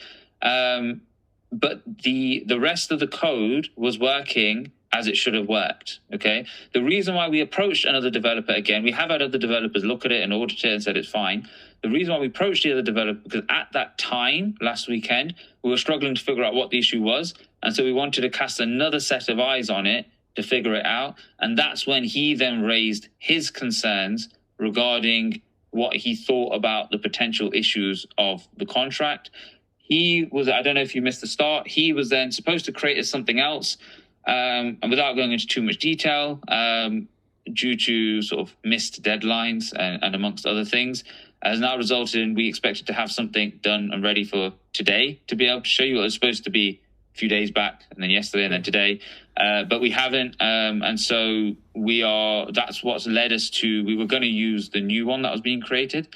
But the rest of the code was working as it should have worked, okay? The reason why we approached another developer, again, we have had other developers look at it and audit it and said it's fine. The reason why we approached the other developer, because at that time, last weekend, we were struggling to figure out what the issue was. And so we wanted to cast another set of eyes on it to figure it out. And that's when he then raised his concerns regarding what he thought about the potential issues of the contract. He was, I don't know if you missed the start, he was then supposed to create as something else, and without going into too much detail, due to sort of missed deadlines and amongst other things, has now resulted in we expected to have something done and ready for today to be able to show you. It was supposed to be a few days back, and then yesterday, and then today, but we haven't. And so that's what's led us to, we were going to use the new one that was being created,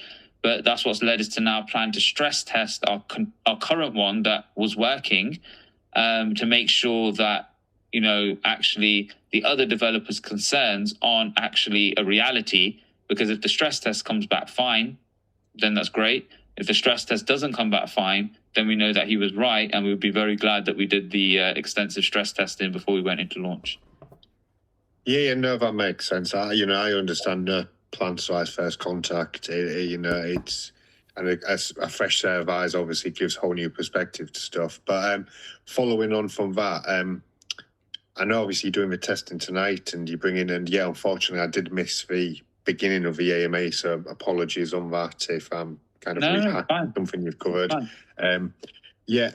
but that's what's led us to now plan to stress test our current one that was working, to make sure that, actually the other developers' concerns aren't actually a reality. Because if the stress test comes back fine, then that's great. If the stress test doesn't come back fine, then we know that he was right, and we would be very glad that we did the extensive stress testing before we went into launch. Yeah, no, that makes sense. I understand plan size first contact. It's and a fresh set of eyes obviously gives a whole new perspective to stuff. But following on from that, I know obviously you're doing the testing tonight, and you bring in, and yeah, unfortunately, I did miss the beginning of the AMA, so apologies on that if I'm kind of rehacking something you've covered.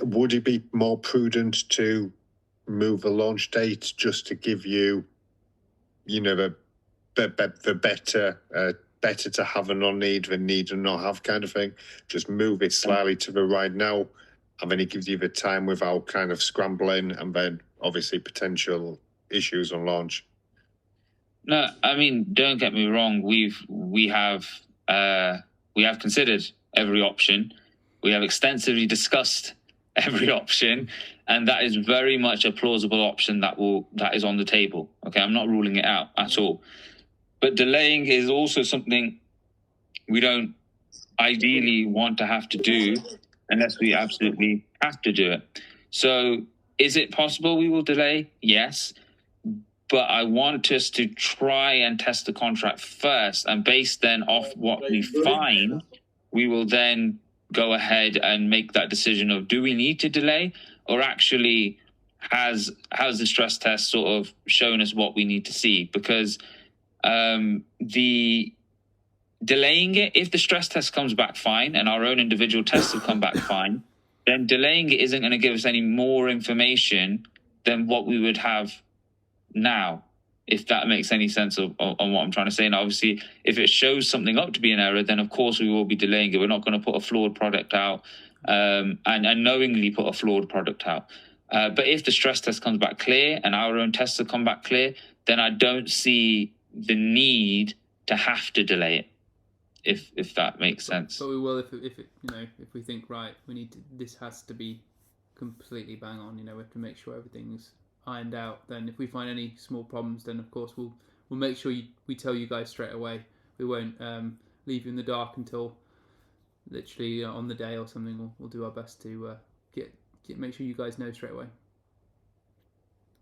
Would it be more prudent to move the launch date just to give you, the better to have and not need than need and not have kind of thing? Just move it slightly to the right now, and then it gives you the time without kind of scrambling, and then obviously potential issues on launch. No, I mean, don't get me wrong. We have considered every option. We have extensively discussed every option, and that is very much a plausible option that is on the table. Okay, I'm not ruling it out at all. But delaying is also something we don't ideally want to have to do unless we absolutely have to do it. So, is it possible we will delay? Yes. But I want us to try and test the contract first, and based then off what we find, we will then go ahead and make that decision of, do we need to delay, or actually has the stress test sort of shown us what we need to see? Because the delaying it, if the stress test comes back fine and our own individual tests have come back fine, then delaying it isn't going to give us any more information than what we would have now, if that makes any sense on what I'm trying to say. And obviously, if it shows something up to be an error, then of course we will be delaying it. We're not going to put a flawed product out and knowingly put a flawed product out. But if the stress test comes back clear and our own tests have come back clear, then I don't see the need to have to delay it, if that makes sense. But we will if we think, right, we need to, this has to be completely bang on. We have to make sure everything's ironed out. Then if we find any small problems, then of course we'll make sure we tell you guys straight away. We won't leave you in the dark until literally on the day or something. We'll do our best to make sure you guys know straight away.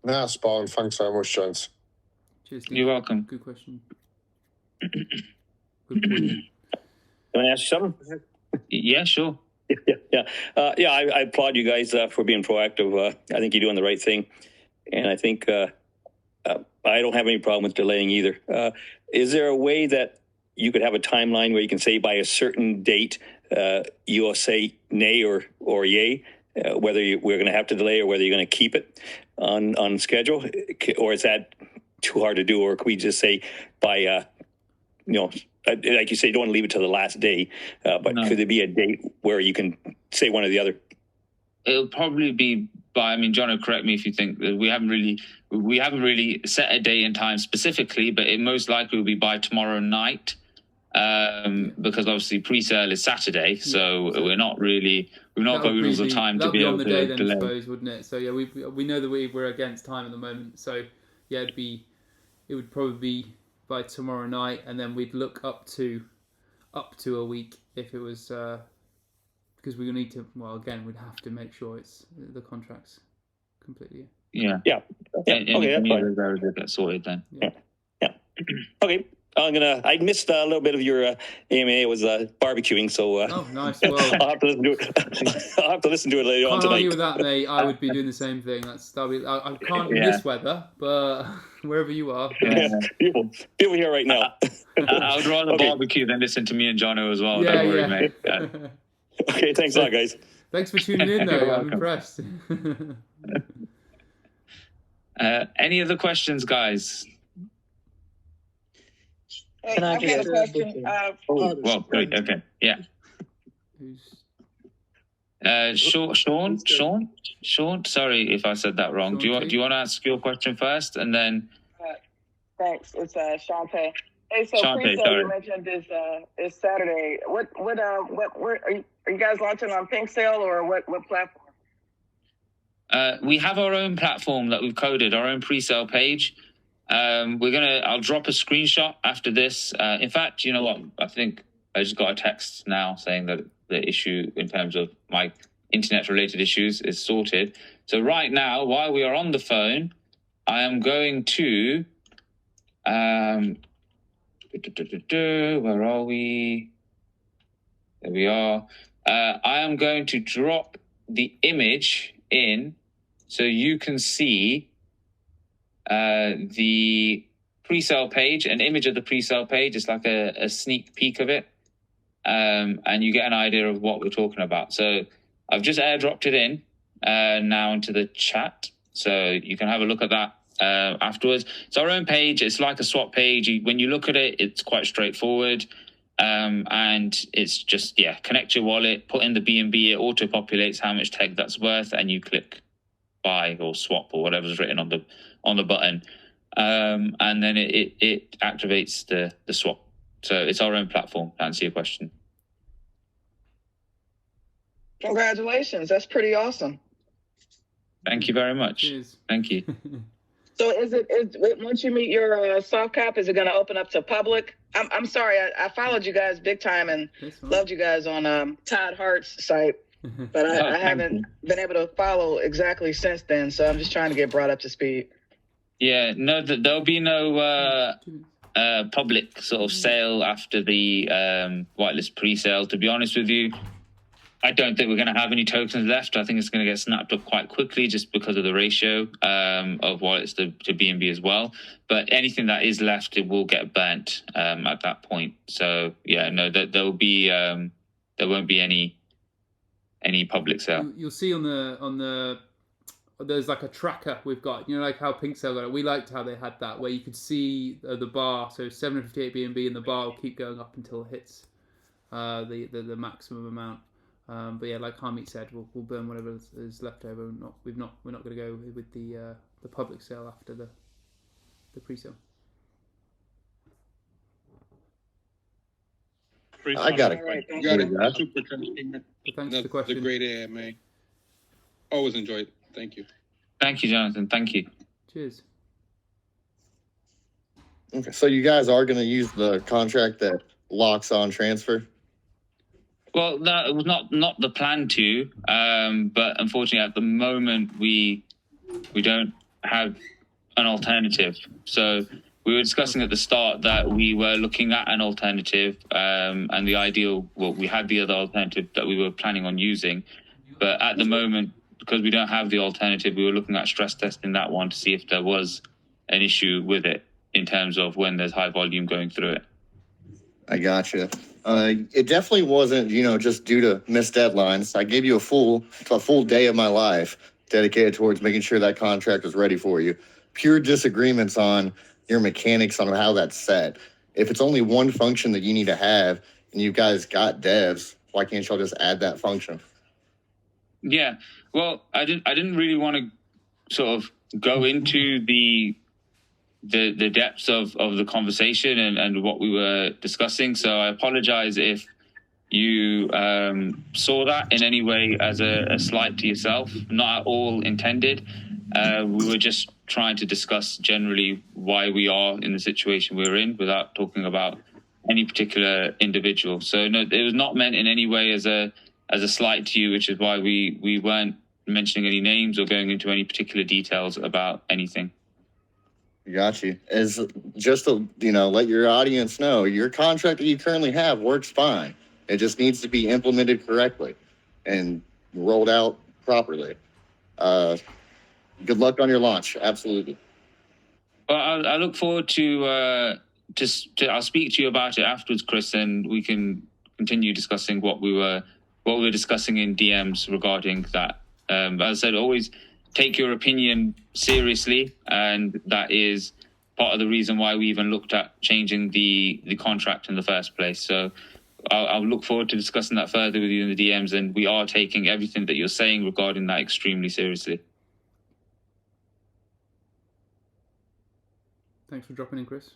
Nah, spot on. Thanks very much, gents. Cheers, Steve. You're welcome. Good question. Good point. Can I ask you something? Yeah, sure. I applaud you guys for being proactive. I think you're doing the right thing. And I think I don't have any problem with delaying either. Is there a way that you could have a timeline where you can say by a certain date you'll say nay or yay, whether we're going to have to delay or whether you're going to keep it on schedule? Or is that too hard to do? Or could we just say by, like you say, you don't want to leave it to the last day, but could there be a date where you can say one or the other? It'll probably be by, John will correct me if you think that we haven't really set a day and time specifically, but it most likely will be by tomorrow night, because obviously pre-sale is Saturday, so we've not got rules of time to be able to delay. Then, I suppose, wouldn't it? So yeah, we know that we're against time at the moment, so yeah, it would probably be by tomorrow night, and then we'd look up to a week if it was because we need to. Well, again, we'd have to make sure it's the contract's completely. Yeah. Okay, that's fine. That's sorted then. Yeah. Okay. I missed a little bit of your AMA. It was barbecuing, so Oh, nice. Well, I'll have to listen to it. I'll have to listen to it later on can't tonight. argue with that, mate. I would be doing the same thing. I can't in Yeah. this weather, but wherever you are. People here right now. I would rather Okay. barbecue than listen to me and Jono as well. Yeah, Don't worry, yeah. mate. Okay, thanks a lot, guys. Thanks for tuning in, though. You're I'm welcome. impressed. Any other questions, guys? Hey, Can I I've got a just- question. Well, great. Okay. Yeah. Sean. Sorry if I said that wrong. Do you want to ask your question first, and then? Thanks. It's Shantae. Hey, so Shantae, pre-sale sorry. you mentioned is Saturday. Where are you guys launching on Pink Sale or what platform? We have our own platform that we've coded, our own pre-sale page. I'll drop a screenshot after this. In fact, you know what? I think I just got a text now saying that the issue in terms of my internet-related issues is sorted. So right now, while we are on the phone, I am going to. Where are we? There we are. I am going to drop the image in so you can see the pre-sale page, an image of the pre-sale page. It's like a sneak peek of it. And you get an idea of what we're talking about. So I've just airdropped it in now into the chat. So you can have a look at that afterwards. It's our own page. It's like a swap page. When you look at it, it's quite straightforward. And it's just, connect your wallet, put in the BNB, it auto-populates how much tag that's worth, and you click buy or swap or whatever's written on the button. And then it activates the swap. So it's our own platform, to answer your question. Congratulations. That's pretty awesome. Thank you very much. Cheers. Thank you. So is once you meet your soft cap, is it going to open up to public? I'm sorry, I followed you guys big time and loved you guys on Todd Hart's site, but I haven't been able to follow exactly since then. So I'm just trying to get brought up to speed. Yeah, no, there'll be no public sort of sale after the whitelist pre-sale. To be honest with you, I don't think we're going to have any tokens left. I think it's going to get snapped up quite quickly just because of the ratio of wallets to BNB as well. But anything that is left, it will get burnt at that point. So yeah, no, there won't be any public sale. You'll see on the there's like a tracker we've got. You know, like how Pink Sale got it. We liked how they had that, where you could see the bar. So 758 BNB, and the bar will keep going up until it hits the maximum amount. But yeah, like Harmeet said, we'll burn whatever is left over. We're not going to go with the public sale after the pre-sale. I got it. Got it. Super entertainment. Thanks for the question. The great AMA. Always enjoyed it. Thank you. Thank you, Jonathan. Thank you. Cheers. Okay, so you guys are going to use the contract that locks on transfer? Well, that was not the plan to, but unfortunately at the moment we don't have an alternative. So we were discussing at the start that we were looking at an alternative, and the ideal, well, we had the other alternative that we were planning on using, but at the moment, because we don't have the alternative, we were looking at stress testing that one to see if there was an issue with it in terms of when there's high volume going through it. I gotcha. It definitely wasn't, just due to missed deadlines. I gave you a full day of my life dedicated towards making sure that contract was ready for you. Pure disagreements on your mechanics on how that's set. If it's only one function that you need to have and you guys got devs, why can't y'all just add that function? Yeah, well, I didn't really want to sort of go into the depths of the conversation and what we were discussing. So I apologize if you saw that in any way as a slight to yourself. Not at all intended. We were just trying to discuss generally why we are in the situation we're in without talking about any particular individual. So no, it was not meant in any way as a slight to you, which is why we weren't mentioning any names or going into any particular details about anything. Got you. As just to let your audience know, your contract that you currently have works fine. It just needs to be implemented correctly and rolled out properly. Good luck on your launch. Absolutely. Well, I look forward to I'll speak to you about it afterwards, Chris, and we can continue discussing what we were discussing in DMs regarding that. As I said, always take your opinion seriously, and that is part of the reason why we even looked at changing the contract in the first place. So I'll look forward to discussing that further with you in the DMs, and we are taking everything that you're saying regarding that extremely seriously. Thanks for dropping in, Chris.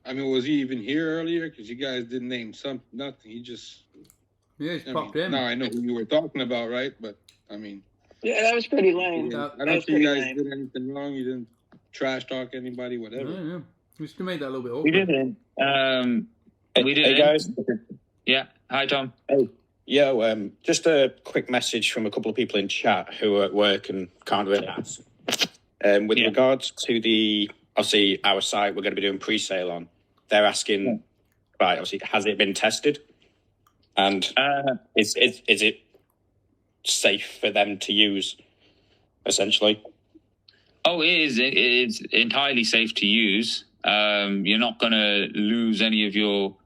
I mean, was he even here earlier? Because you guys didn't name nothing. He just... Yeah, he's popped in. Now I know who you were talking about, right? But, I mean... Yeah, that was pretty lame. I don't think you guys did anything wrong. You didn't trash talk anybody, whatever. Yeah. We should have made that a little bit awkward. We didn't. We didn't. Hey, guys. Yeah. Hi, Tom. Hey. Yeah, just a quick message from a couple of people in chat who are at work and can't really ask. With regards to obviously, our site we're going to be doing pre-sale on, they're asking, right, obviously, has it been tested? And is it safe for them to use, essentially? Oh, it is. It is entirely safe to use. You're not going to lose any of your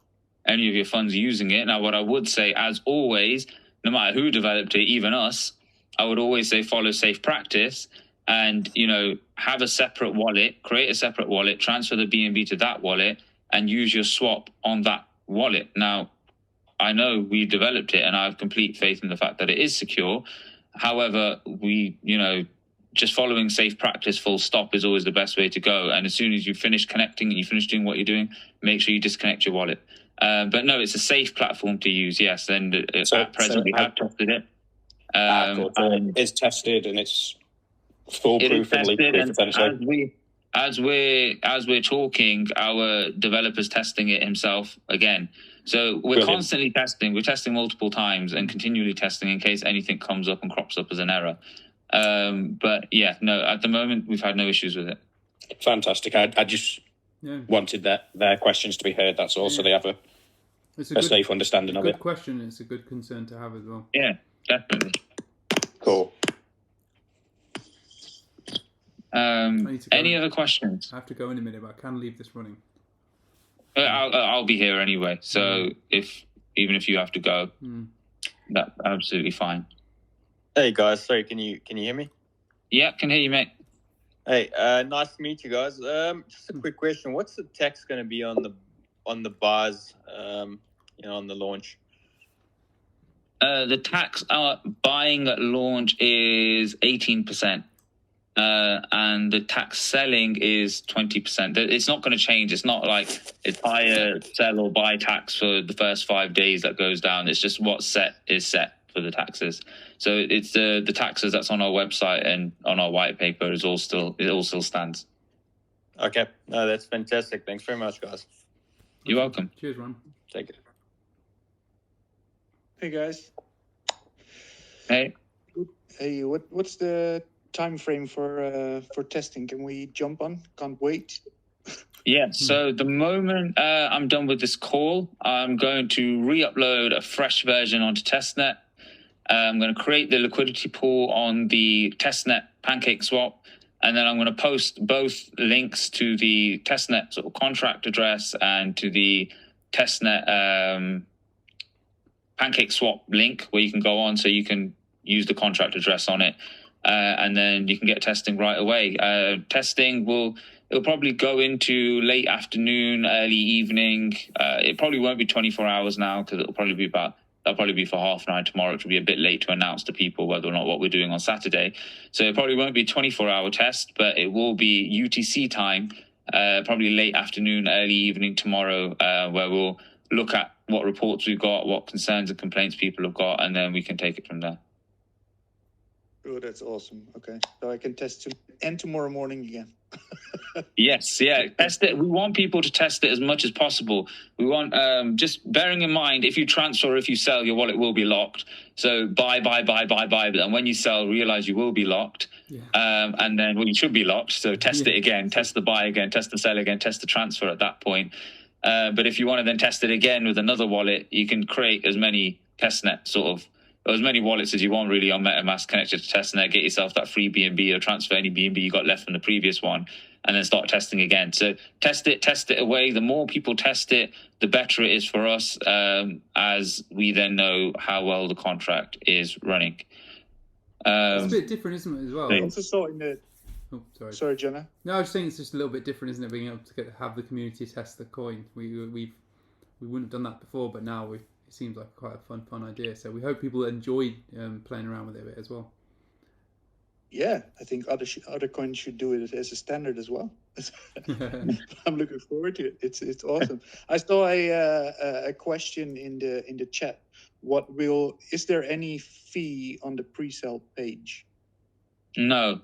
funds using it. Now, what I would say, as always, no matter who developed it, even us, I would always say follow safe practice and, have a separate wallet, create a separate wallet, transfer the BNB to that wallet and use your swap on that wallet. Now, I know we developed it and I have complete faith in the fact that it is secure. However, just following safe practice full stop is always the best way to go. And as soon as you finish connecting and you finish doing what you're doing, make sure you disconnect your wallet. But no, it's a safe platform to use, yes. And at present, we have tested it. It's tested and it's foolproof and leak-proof, essentially. As we're talking, our developer's testing it himself again. So we're constantly testing. We're testing multiple times and continually testing in case anything comes up and crops up as an error. But yeah, no, at the moment we've had no issues with it. Fantastic. I just wanted their questions to be heard. That's all, so they have a safe understanding of it. Good question. It's a good concern to have as well. Yeah, definitely. Cool. Any other questions? I have to go in a minute, but I can leave this running. I'll be here anyway. So even if you have to go, that's absolutely fine. Hey guys, sorry, can you hear me? Yeah, can hear you, mate. Hey, nice to meet you guys. Just a quick question: what's the tax going to be on the bars? On the launch. The tax buying at launch is 18%, and the tax selling is 20%. It's not going to change. It's not like it's higher sell or buy tax for the first 5 days that goes down. It's just what's set is set for the taxes. So it's the taxes that's on our website and on our white paper it all still stands. Okay, no, that's fantastic. Thanks very much, guys. You're welcome. Cheers, Ron. Take it. Hey guys. Hey. Hey, what's the time frame for testing? Can we jump on? Can't wait. Yeah, so the moment I'm done with this call, I'm going to re-upload a fresh version onto testnet. I'm going to create the liquidity pool on the testnet pancake swap, and then I'm going to post both links to the testnet sort of contract address and to the testnet pancake swap link where you can go on so you can use the contract address on it, and then you can get testing right away. Testing it'll probably go into late afternoon, early evening. It probably won't be 24 hours now because that'll probably be for 9:30 tomorrow. It will be a bit late to announce to people whether or not what we're doing on Saturday. So it probably won't be a 24-hour test, but it will be UTC time, probably late afternoon, early evening tomorrow, where we'll look at what reports we've got, what concerns and complaints people have got, and then we can take it from there. Oh, that's awesome. Okay, so I can test and tomorrow morning again. Yes, yeah, test it. We want people to test it as much as possible. We want, just bearing in mind, if you transfer or if you sell, your wallet will be locked. So buy. And when you sell, realize you will be locked. Yeah. And then, well, you should be locked. So test it again, test the buy again, test the sell again, test the transfer at that point. But if you want to then test it again with another wallet, you can create as many testnet or as many wallets as you want really on MetaMask connected to testnet. Get yourself that free BNB or transfer any BNB you got left from the previous one, and then start testing again. So test it away. The more people test it, the better it is for us, as we then know how well the contract is running. It's a bit different, isn't it, as well? I also saw in the... Oh, sorry. Sorry, Jenna. No, I was saying it's just a little bit different, isn't it, being able to have the community test the coin. We wouldn't have done that before, but now it seems like quite a fun idea. So we hope people enjoy playing around with it a bit as well. Yeah, I think other coins should do it as a standard as well. I'm looking forward to it. It's awesome. I saw a question in the chat. Is there any fee on the pre-sale page? No.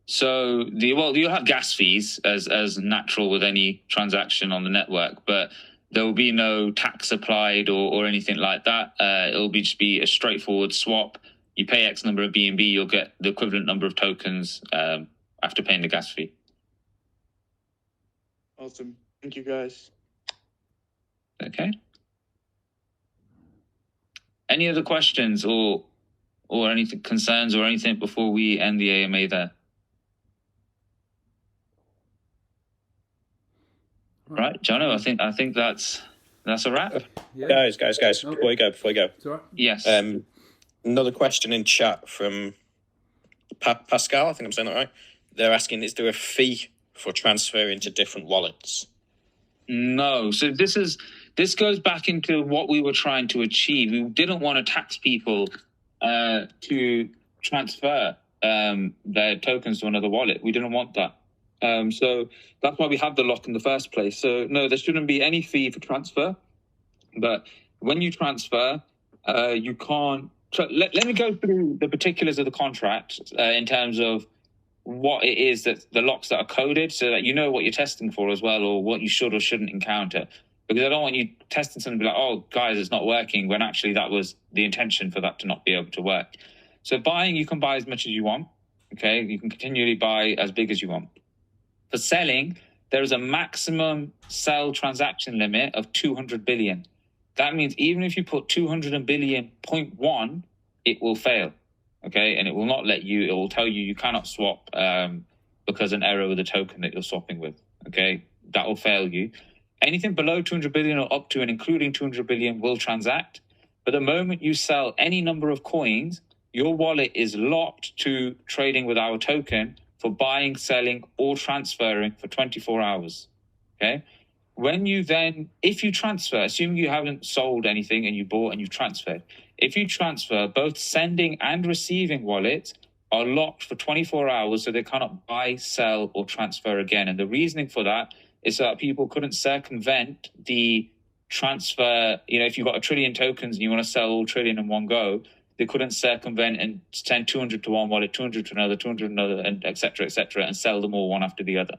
So you'll have gas fees as natural with any transaction on the network, but there will be no tax applied or anything like that. It'll just be a straightforward swap. You pay X number of BNB, you'll get the equivalent number of tokens after paying the gas fee. Awesome. Thank you, guys. Okay. Any other questions or anything, concerns or anything before we end the AMA there? Right, Jono, I think that's a wrap. Yeah. Guys, before you go. It's all right. Yes. Another question in chat from Pascal, I think I'm saying that right. They're asking, is there a fee for transferring to different wallets? No. So this goes back into what we were trying to achieve. We didn't want to tax people to transfer their tokens to another wallet. We didn't want that. So that's why we have the lock in the first place. So no, there shouldn't be any fee for transfer. But when you transfer, you can't. So let me go through the particulars of the contract in terms of what it is that the locks that are coded, so that you know what you're testing for as well, or what you should or shouldn't encounter. Because I don't want you testing something and be like, oh, guys, it's not working, when actually that was the intention for that to not be able to work. So buying, you can buy as much as you want. Okay, you can continually buy as big as you want. For selling, there is a maximum sell transaction limit of 200 billion. That means even if you put 200 billion 0.1, it will fail. Okay, and it will not let you, it will tell you cannot swap because an error with the token that you're swapping with. Okay, that will fail you. Anything below 200 billion or up to and including 200 billion will transact. But the moment you sell any number of coins, your wallet is locked to trading with our token for buying, selling, or transferring for 24 hours. Okay. When you then, if you transfer, assuming you haven't sold anything and you bought and you've transferred, if you transfer, both sending and receiving wallets are locked for 24 hours, so they cannot buy, sell, or transfer again. And the reasoning for that is so that people couldn't circumvent the transfer. You know, if you've got 1 trillion tokens and you want to sell all trillion in one go, they couldn't circumvent and send 200 to one wallet, 200 to another, 200 to another, and et cetera, and sell them all one after the other.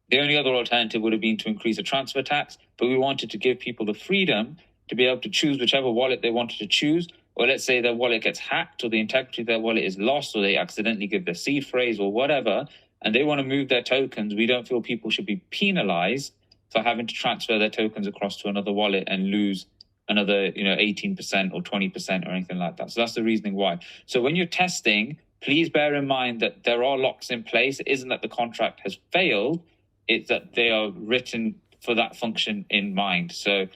The only other alternative would have been to increase the transfer tax, but we wanted to give people the freedom to be able to choose whichever wallet they wanted to choose. Or let's say their wallet gets hacked, or the integrity of their wallet is lost, or they accidentally give their seed phrase or whatever, and they want to move their tokens. We don't feel people should be penalized for having to transfer their tokens across to another wallet and lose another, 18% or 20% or anything like that. So that's the reasoning why. So when you're testing, please bear in mind that there are locks in place. It isn't that the contract has failed. It's that they are written for that function in mind. So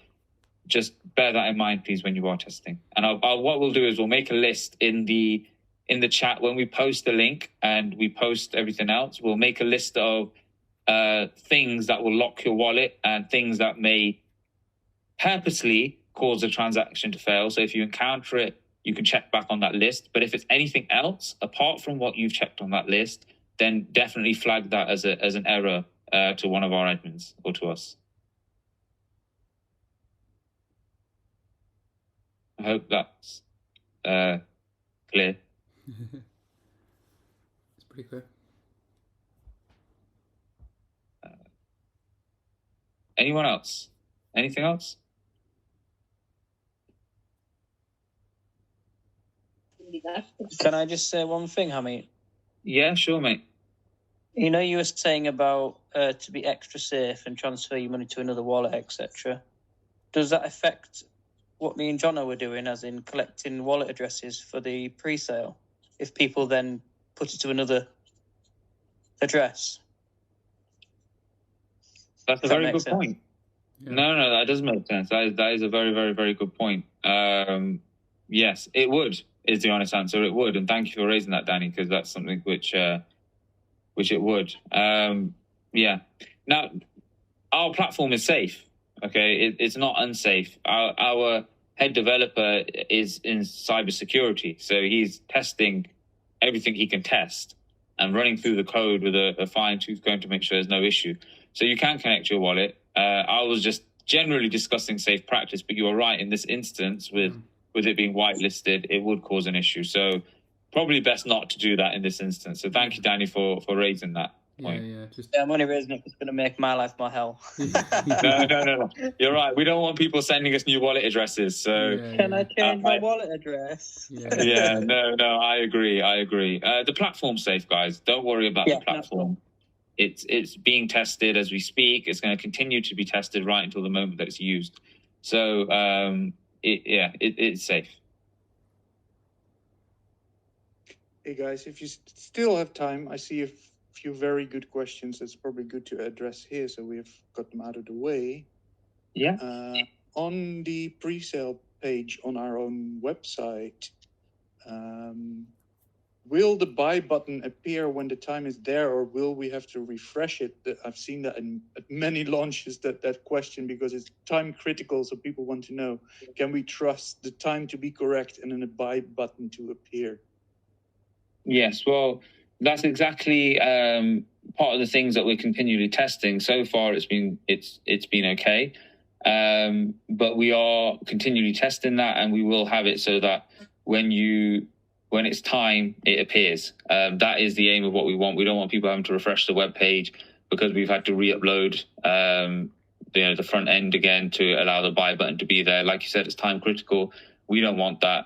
just bear that in mind, please, when you are testing. And what we'll do is we'll make a list in the chat when we post the link and we post everything else. We'll make a list of things that will lock your wallet and things that may purposely cause a transaction to fail. So if you encounter it, you can check back on that list. But if it's anything else apart from what you've checked on that list, then definitely flag that as an error to one of our admins or to us. I hope that's clear. It's pretty clear. Anyone else? Anything else? Can I just say one thing, Hamid? Yeah, sure, mate. You know, you were saying about to be extra safe and transfer your money to another wallet, etc. Does that affect what me and Jono were doing, as in collecting wallet addresses for the pre-sale? If people then put it to another address? That's a very good point. Yeah. No, that does make sense. That is a very, very, very good point. Yes, it would, is the honest answer. It would. And thank you for raising that, Danny, because that's something which it would. Yeah. Now, our platform is safe. Okay, it's not unsafe. Our head developer is in cybersecurity, so he's testing everything he can test and running through the code with a fine-tooth comb to make sure there's no issue. So you can connect your wallet. I was just generally discussing safe practice, but you are right. In this instance, with it being whitelisted, it would cause an issue. So probably best not to do that in this instance. So thank you, Danny, for raising that point. Yeah, I'm only raising it because it's going to make my life more hell. No. You're right. We don't want people sending us new wallet addresses. So Can I change my wallet address? Yeah, no, I agree. The platform's safe, guys. Don't worry about the platform. It's being tested as we speak. It's going to continue to be tested right until the moment that it's used. So it's safe. Hey guys, if you still have time, I see a few very good questions that's probably good to address here, so we have got them out of the way. Yeah. On the pre-sale page on our own website, will the buy button appear when the time is there, or will we have to refresh it? I've seen that at many launches, that question, because it's time critical, so people want to know, can we trust the time to be correct and then a buy button to appear? Yes, well, that's exactly part of the things that we're continually testing. So far, it's been okay, but we are continually testing that, and we will have it so that when it's time, it appears. That is the aim of what we want. We don't want people having to refresh the web page because we've had to re-upload the front end again to allow the buy button to be there. Like you said, it's time critical. We don't want that.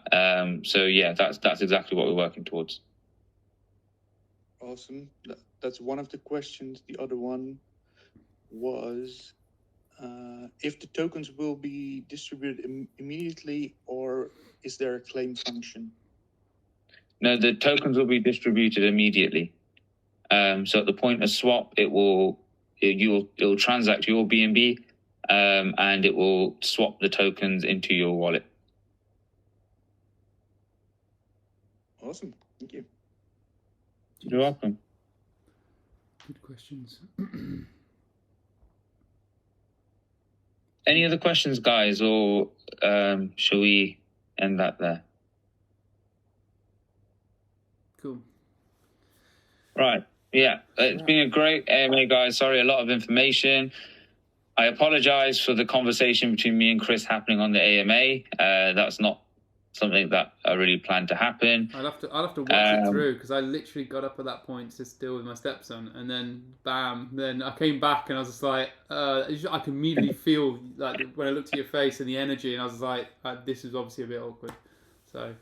So yeah, that's exactly what we're working towards. Awesome. That's one of the questions. The other one was if the tokens will be distributed immediately, or is there a claim function? No, the tokens will be distributed immediately. So at the point of swap, it'll transact your BNB, and it will swap the tokens into your wallet. Awesome. Thank you. You're welcome. Good questions. Any other questions, guys, or shall we end that there? Cool. Right. Yeah. It's been a great AMA, guys. Sorry, a lot of information. I apologize for the conversation between me and Chris happening on the AMA. That's not something that I really planned to happen. I'll have to watch it through, because I literally got up at that point to deal with my stepson, and then bam, then I came back and I was just like, I can immediately feel like when I looked at your face and the energy, and I was like, this is obviously a bit awkward. So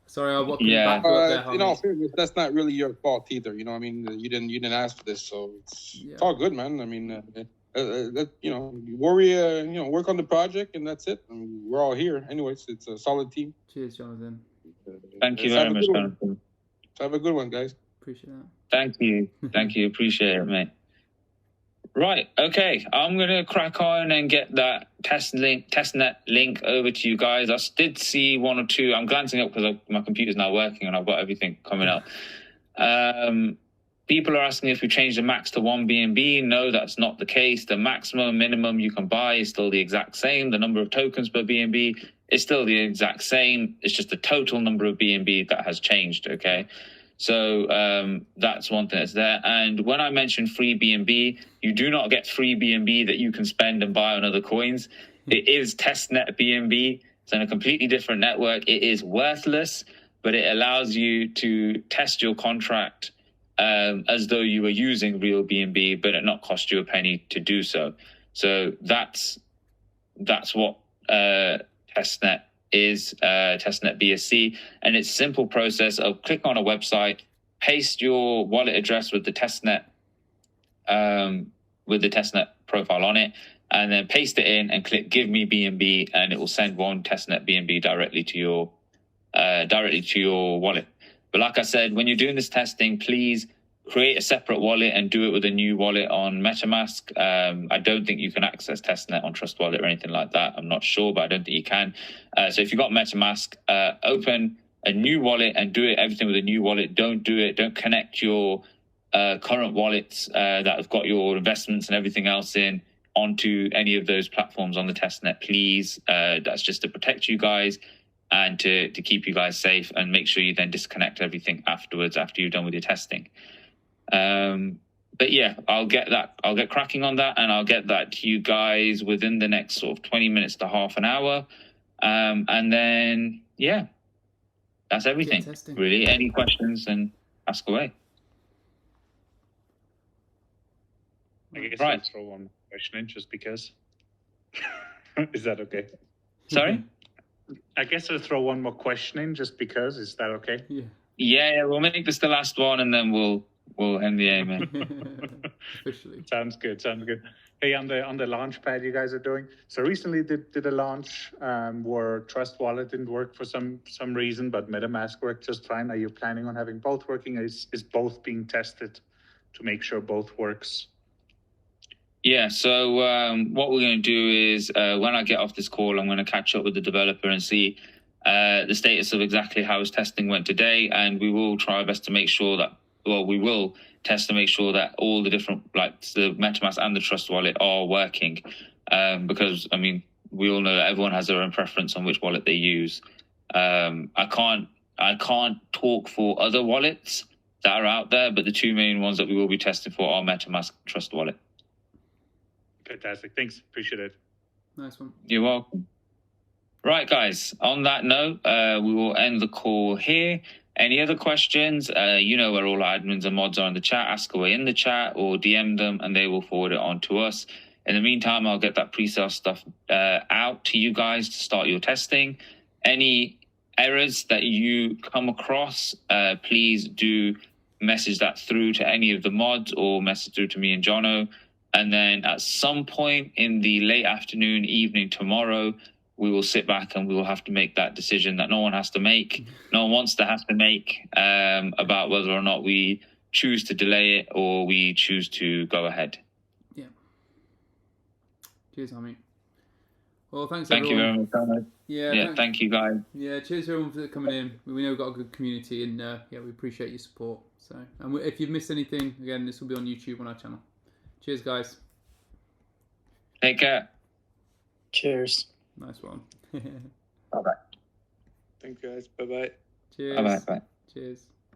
sorry, I walked back there. In all fairness, that's not really your fault either. You know, I mean, you didn't ask for this, so it's all good, man. I mean, you worry, work on the project, and that's it. I mean, we're all here, anyways. It's a solid team. Cheers, Jonathan. Thank you very much, Jonathan. Have a good one, guys. Appreciate that. Thank you. Appreciate it, mate. Right. Okay. I'm gonna crack on and get that testnet link over to you guys. I did see one or two. I'm glancing up because my computer's now working and I've got everything coming up. People are asking if we change the max to 1 BNB. No, that's not the case. The maximum minimum you can buy is still the exact same. The number of tokens per BNB is still the exact same. It's just the total number of BNB that has changed, okay? So that's one thing that's there. And when I mentioned free BNB, you do not get free BNB that you can spend and buy on other coins. It is testnet BNB. It's on a completely different network. It is worthless, but it allows you to test your contract as though you were using real BNB, but it not cost you a penny to do so. So that's what testnet is, testnet BSC, and it's a simple process of click on a website, paste your wallet address with the testnet profile on it, and then paste it in and click give me BNB, and it will send one testnet BNB directly to your wallet. But like I said, when you're doing this testing, please create a separate wallet and do it with a new wallet on MetaMask. I don't think you can access testnet on Trust Wallet or anything like that. I'm not sure, but I don't think you can. So if you've got MetaMask, open a new wallet and do everything with a new wallet. Don't connect your current wallets that have got your investments and everything else in onto any of those platforms on the testnet, please. That's just to protect you guys and to keep you guys safe, and make sure you then disconnect everything afterwards after you're done with your testing. But yeah, I'll get cracking on that, and I'll get that to you guys within the next sort of 20 minutes to half an hour. And then, yeah, that's everything. Really, any questions, then ask away. I guess I'll throw one question in just because. Is that okay? Sorry? I guess I'll throw one more question in just because. Is that okay? Yeah, we'll make this the last one, and then we'll end the amen. Officially. Sounds good. Hey, on the launch pad you guys are doing. So recently did a launch where Trust Wallet didn't work for some reason, but MetaMask worked just fine. Are you planning on having both working? Is both being tested to make sure both works? Yeah, so what we're going to do is when I get off this call, I'm going to catch up with the developer and see the status of exactly how his testing went today, and we will try our best to make sure that, we will test to make sure that all the different, like the MetaMask and the Trust Wallet, are working, because, I mean, we all know that everyone has their own preference on which wallet they use. I can't talk for other wallets that are out there, but the two main ones that we will be testing for are MetaMask and Trust Wallet. Fantastic. Thanks. Appreciate it. Nice one. You're welcome. Right, guys. On that note, we will end the call here. Any other questions? You know where all our admins and mods are in the chat. Ask away in the chat or DM them, and they will forward it on to us. In the meantime, I'll get that pre-sale stuff out to you guys to start your testing. Any errors that you come across, please do message that through to any of the mods or message through to me and Jono. And then at some point in the late afternoon, evening tomorrow, we will sit back and we will have to make that decision that no one has to make, no one wants to have to make, about whether or not we choose to delay it or we choose to go ahead. Yeah. Cheers, Hammy. Well, thanks, Thank everyone. you very much. Yeah, thank you, guys. Yeah, cheers everyone for coming in. We know we've got a good community, and we appreciate your support. So, and if you've missed anything, again, this will be on YouTube on our channel. Cheers, guys. Take care. Cheers. Nice one. Bye-bye. Thank you, guys. Bye-bye. Cheers. Bye-bye. Bye. Cheers.